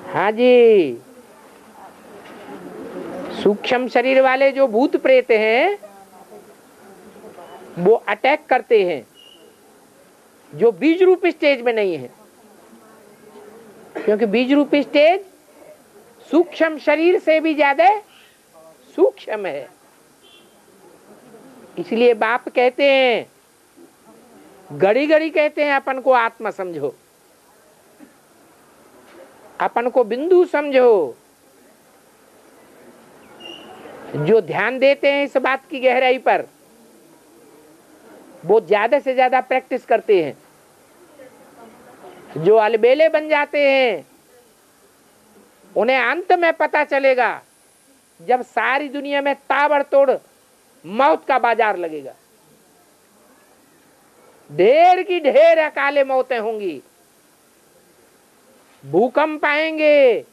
S1: हाँ जी, सूक्ष्म शरीर वाले जो भूत प्रेत हैं वो अटैक करते हैं जो बीज रूपी स्टेज में नहीं है, क्योंकि बीज रूपी स्टेज सूक्ष्म शरीर से भी ज्यादा सूक्ष्म है। इसलिए बाप कहते हैं, घड़ी घड़ी कहते हैं अपन को आत्मा समझो, अपन को बिंदु समझो। जो ध्यान देते हैं इस बात की गहराई पर वो ज्यादा से ज्यादा प्रैक्टिस करते हैं। जो अलबेले बन जाते हैं उन्हें अंत में पता चलेगा जब सारी दुनिया में ताबड़तोड़ मौत का बाजार लगेगा। ढेर की ढेर अकाले मौतें होंगी, भूकंप आएंगे,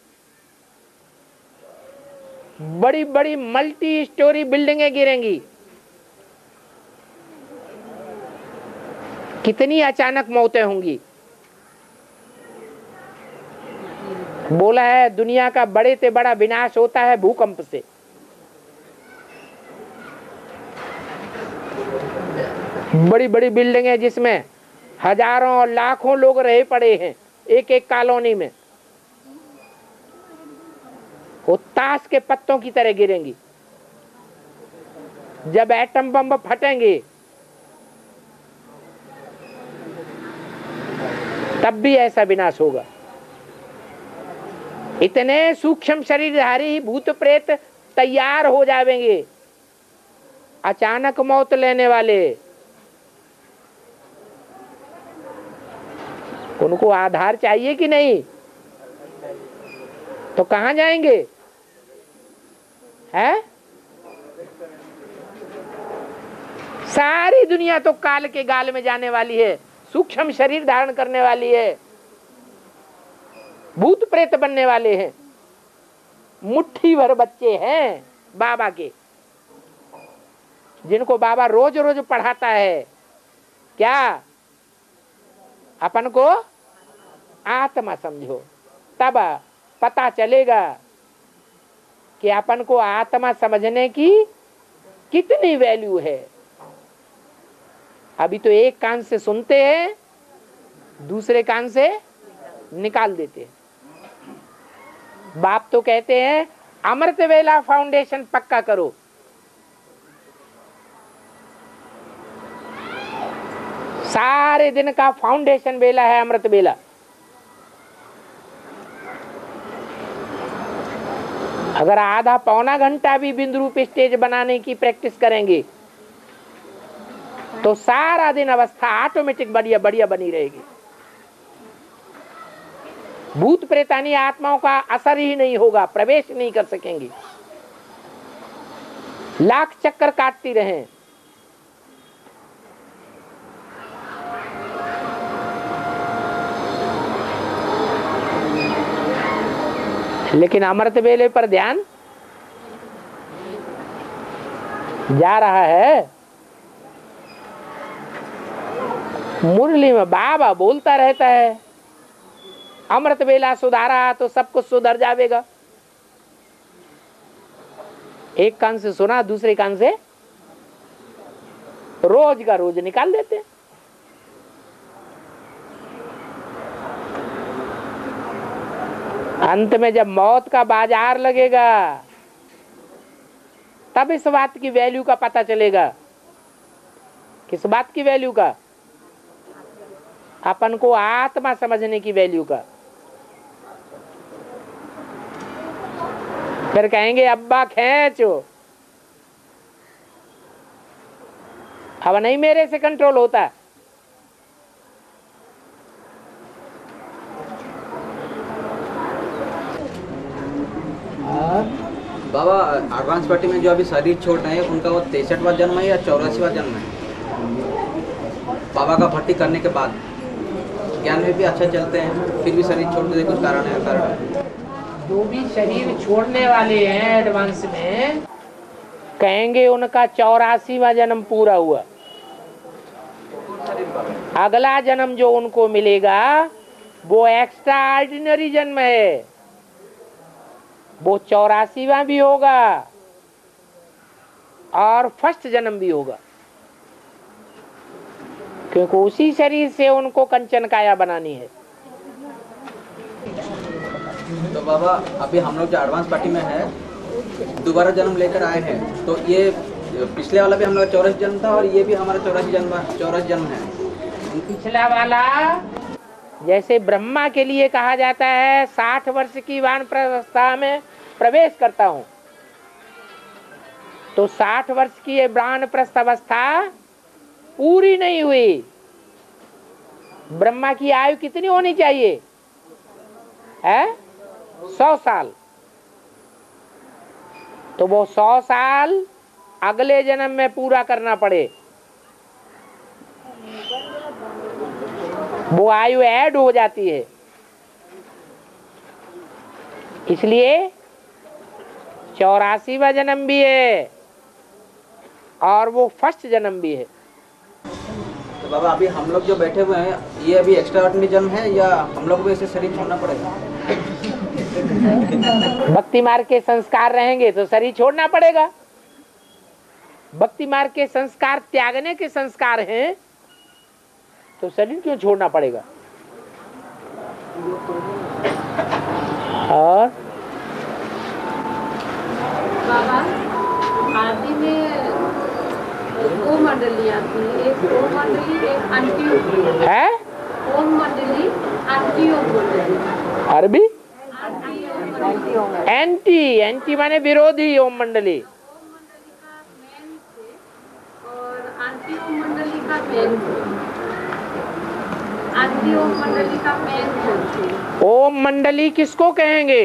S1: बड़ी बड़ी मल्टी स्टोरी बिल्डिंगें गिरेंगी। कितनी अचानक मौतें होंगी। बोला है दुनिया का बड़े से बड़ा विनाश होता है भूकंप से। बड़ी बड़ी बिल्डिंगें जिसमें हजारों और लाखों लोग रहे पड़े हैं एक एक कॉलोनी में, वो ताश के पत्तों की तरह गिरेंगी। जब एटम बम फटेंगे तब भी ऐसा विनाश होगा। इतने सूक्ष्म शरीरधारी ही भूत प्रेत तैयार हो जाएंगे अचानक मौत लेने वाले। उनको आधार चाहिए कि नहीं? तो कहां जाएंगे? है? सारी दुनिया तो काल के गाल में जाने वाली है, सूक्ष्म शरीर धारण करने वाली है, भूत प्रेत बनने वाले हैं। मुट्ठी भर बच्चे हैं बाबा के, जिनको बाबा रोज रोज पढ़ाता है क्या? अपन को आत्मा समझो, तब पता चलेगा कि अपन को आत्मा समझने की कितनी वैल्यू है। अभी तो एक कान से सुनते हैं, दूसरे कान से निकाल देते हैं। बाप तो कहते हैं अमृत वेला फाउंडेशन पक्का करो। सारे दिन का फाउंडेशन वेला है अमृत वेला। अगर आधा पौना घंटा भी बिंदु रूप स्टेज बनाने की प्रैक्टिस करेंगे तो सारा दिन अवस्था ऑटोमेटिक बढ़िया बढ़िया बनी रहेगी। भूत प्रेतानी आत्माओं का असर ही नहीं होगा, प्रवेश नहीं कर सकेंगी, लाख चक्कर काटती रहें। लेकिन अमृत वेले पर ध्यान जा रहा है। मुरली में बाबा बोलता रहता है अमृत वेला सुधारा तो सब कुछ सुधर जाएगा। एक कान से सुना, दूसरे कान से रोज का रोज निकाल देते हैं। अंत में जब मौत का बाजार लगेगा तब इस बात की वैल्यू का पता चलेगा। किस बात की वैल्यू का? अपन को आत्मा समझने की वैल्यू का। फिर कहेंगे अब्बा खींचो, अब नहीं मेरे से कंट्रोल होता।
S3: बाबा एडवांस पार्टी में जो अभी शरीर छोड़ रहे हैं उनका वो 63वां जन्म है या 84वां जन्म है? बाबा का भर्ती करने के बाद ज्ञान में भी अच्छा चलते हैं, फिर भी शरीर छोड़ देते, कुछ कारण है? कारण
S1: जो भी शरीर छोड़ने वाले हैं एडवांस में, कहेंगे उनका 84वां जन्म पूरा हुआ। अगला जन्म जो उनको मिलेगा वो एक्स्ट्रा ऑर्डिनरी जन्म है, वो 84वां भी होगा और फर्स्ट जन्म भी होगा, क्योंकि उसी शरीर से उनको कंचन काया बनानी है।
S3: तो बाबा अभी हम लोग जो एडवांस पार्टी में है दोबारा जन्म लेकर आए हैं, तो ये पिछले वाला भी हम लोग 84 जन्म था और ये भी हमारा 84 जन्म है।
S1: पिछला वाला जैसे ब्रह्मा के लिए कहा जाता है 60 वर्ष की वानप्रस्था में प्रवेश करता हूं, तो 60 वर्ष की ये वानप्रस्थ अवस्था पूरी नहीं हुई। ब्रह्मा की आयु कितनी होनी चाहिए है? 100 साल। तो वो 100 साल अगले जन्म में पूरा करना पड़े, वो आयु ऐड हो जाती है। इसलिए 84वां जन्म भी है और वो फर्स्ट जन्म भी है।
S3: तो बाबा अभी हम लोग जो बैठे हुए हैं ये अभी एक्स्ट्रा ऑर्डिनरी जन्म है या हम लोग को भी ऐसे शरीर छोड़ना पड़ेगा?
S1: भक्ति मार्ग के संस्कार रहेंगे तो शरीर छोड़ना पड़ेगा। भक्ति मार्ग के संस्कार त्यागने के संस्कार हैं तो शरीर क्यों छोड़ना पड़ेगा? और
S4: बाबा आदि में दो मंडली आती है, एक ओम मंडली, एक अंटी ओम
S1: है।
S4: ओम मंडली, अंटी ओम मंडली।
S1: अरबी एंटी, एंटी माने विरोधी ओम मंडली,
S4: और आंटी ओम मंडली का मेन, आंटी ओम मंडली का मेन।
S1: ओम मंडली किसको कहेंगे?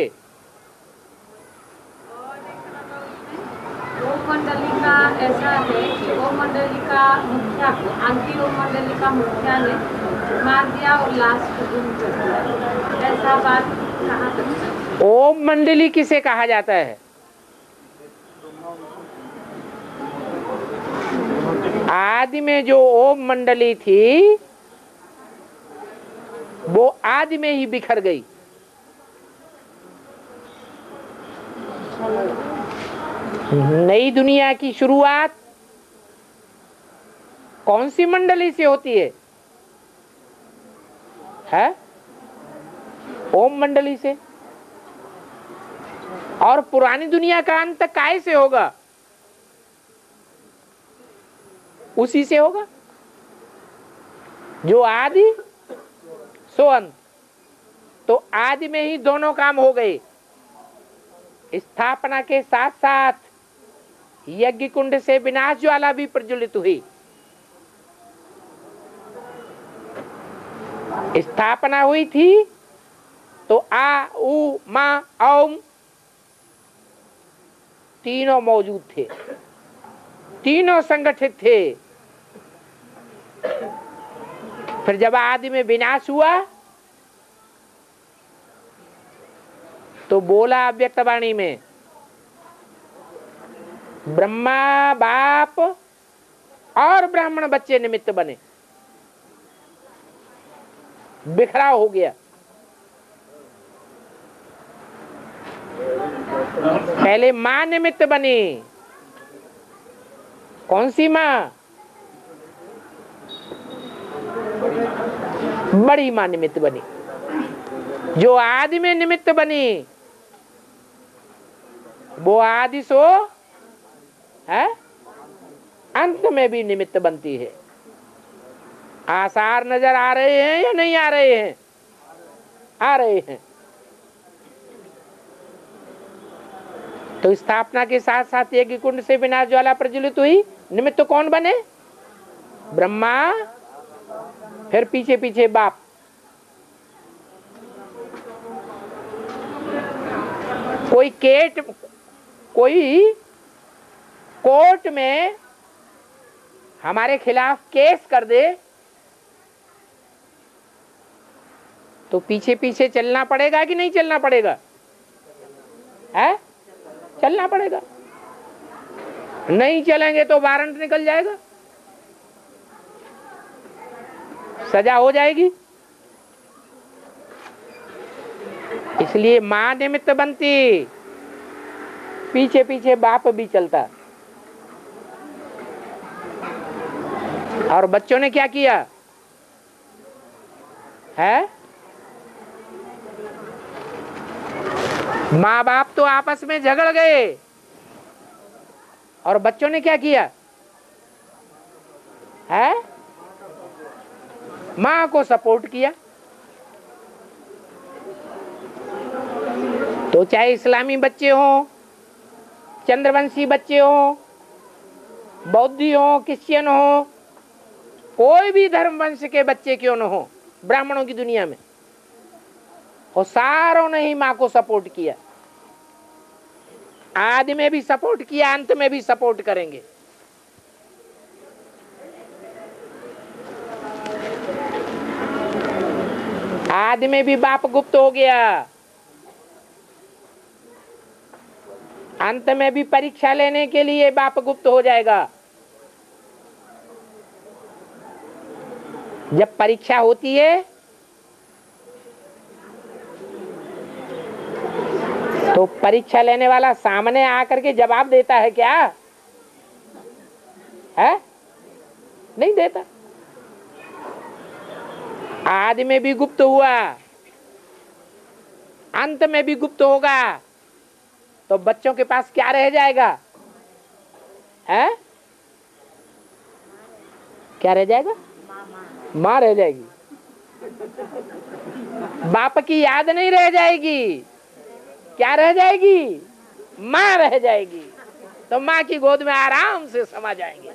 S4: ओम मंडली का ऐसा है कि ओम मंडली का मुखिया को आंटी ओम मंडली का मुखिया ने मार दिया और लाश को गुम कर दिया, ऐसा बात कहा सकता है।
S1: ओम मंडली किसे कहा जाता है? आदि में जो ओम मंडली थी वो आदि में ही बिखर गई। नई दुनिया की शुरुआत कौन सी मंडली से होती है? ओम मंडली से। और पुरानी दुनिया का अंत काय से होगा? उसी से होगा जो आदि सो अंत। तो आदि में ही दोनों काम हो गए। स्थापना के साथ साथ यज्ञ कुंड से विनाश ज्वाला भी प्रज्वलित हुई। स्थापना हुई थी तो आ उ मा औम तीनों मौजूद थे, तीनों संगठित थे। फिर जब आदि में विनाश हुआ तो बोला अव्यक्तवाणी में, ब्रह्मा बाप और ब्राह्मण बच्चे निमित्त बने, बिखराव हो गया। पहले मां निमित्त बनी। कौन सी मां? बड़ी मां निमित्त बनी। जो आदि में निमित्त बनी वो आदि सो है अंत में भी निमित्त बनती है। आसार नजर आ रहे हैं या नहीं आ रहे हैं? आ रहे हैं। तो स्थापना के साथ साथ एक कुंड से विनाश ज्वाला प्रज्वलित हुई, निमित्त कौन बने? ब्रह्मा, फिर पीछे पीछे बाप। कोई कोर्ट में हमारे खिलाफ केस कर दे तो पीछे पीछे चलना पड़ेगा कि नहीं चलना पड़ेगा? है? चलना पड़ेगा। नहीं चलेंगे तो वारंट निकल जाएगा, सजा हो जाएगी। इसलिए मां निमित्त बनती, पीछे पीछे बाप भी चलता। और बच्चों ने क्या किया है? माँ बाप तो आपस में झगड़ गए और बच्चों ने क्या किया है? माँ को सपोर्ट किया। तो चाहे इस्लामी बच्चे हों, चंद्रवंशी बच्चे हों, बौद्धि हो, क्रिश्चियन हो, कोई भी धर्म वंश के बच्चे क्यों न हो ब्राह्मणों की दुनिया में, और सारों ने ही मां को सपोर्ट किया। आदि में भी सपोर्ट किया, अंत में भी सपोर्ट करेंगे। आदि में भी बाप गुप्त हो गया, अंत में भी परीक्षा लेने के लिए बाप गुप्त हो जाएगा। जब परीक्षा होती है तो परीक्षा लेने वाला सामने आकर के जवाब देता है क्या? है? नहीं देता। आदि में भी गुप्त हुआ, अंत में भी गुप्त होगा, तो बच्चों के पास क्या रह जाएगा? है? क्या रह जाएगा? माँ रह जाएगी। बाप की याद नहीं रह जाएगी। क्या रह जाएगी? माँ रह जाएगी। तो माँ की गोद में आराम से समा जाएंगे।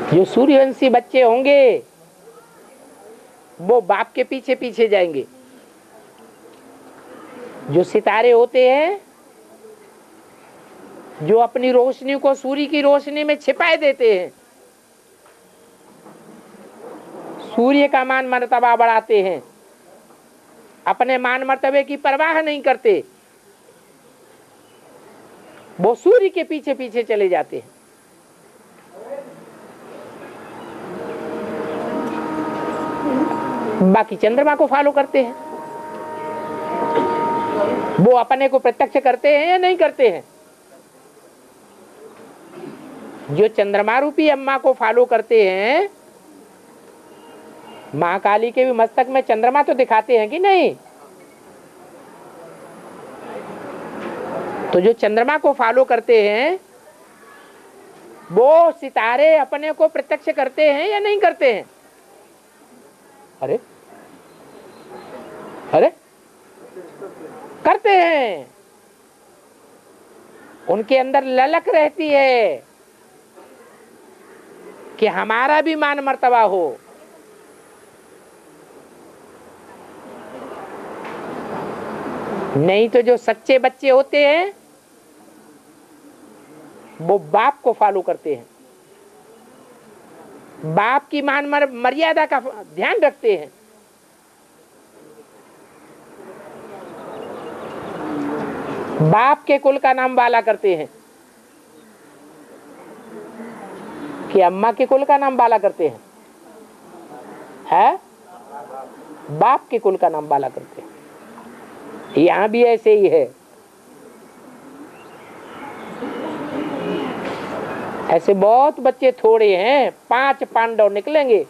S1: जो सूर्यवंशी बच्चे होंगे वो बाप के पीछे पीछे जाएंगे। जो सितारे होते हैं जो अपनी रोशनी को सूर्य की रोशनी में छिपाए देते हैं, सूर्य का मान मर्तबा बढ़ाते हैं, अपने मान मर्तबे की परवाह नहीं करते, वो सूर्य के पीछे पीछे चले जाते हैं। बाकी चंद्रमा को फॉलो करते हैं। वो अपने को प्रत्यक्ष करते हैं या नहीं करते हैं? जो चंद्रमा रूपी अम्मा को फॉलो करते हैं, मां काली के भी मस्तक में चंद्रमा तो दिखाते हैं कि नहीं? तो जो चंद्रमा को फॉलो करते हैं वो सितारे अपने को प्रत्यक्ष करते हैं या नहीं करते हैं? अरे अरे करते हैं। उनके अंदर ललक रहती है कि हमारा भी मान मर्तबा हो। नहीं तो जो सच्चे बच्चे होते हैं वो बाप को फॉलो करते हैं, बाप की मान मर्यादा का ध्यान रखते हैं। बाप के कुल का नाम वाला करते हैं कि अम्मा के कुल का नाम वाला करते हैं? है? बाप के कुल का नाम वाला करते हैं। यहां भी ऐसे ही है। ऐसे बहुत बच्चे थोड़े हैं, 5 पांडव निकलेंगे।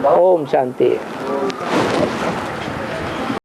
S1: ओम शांति।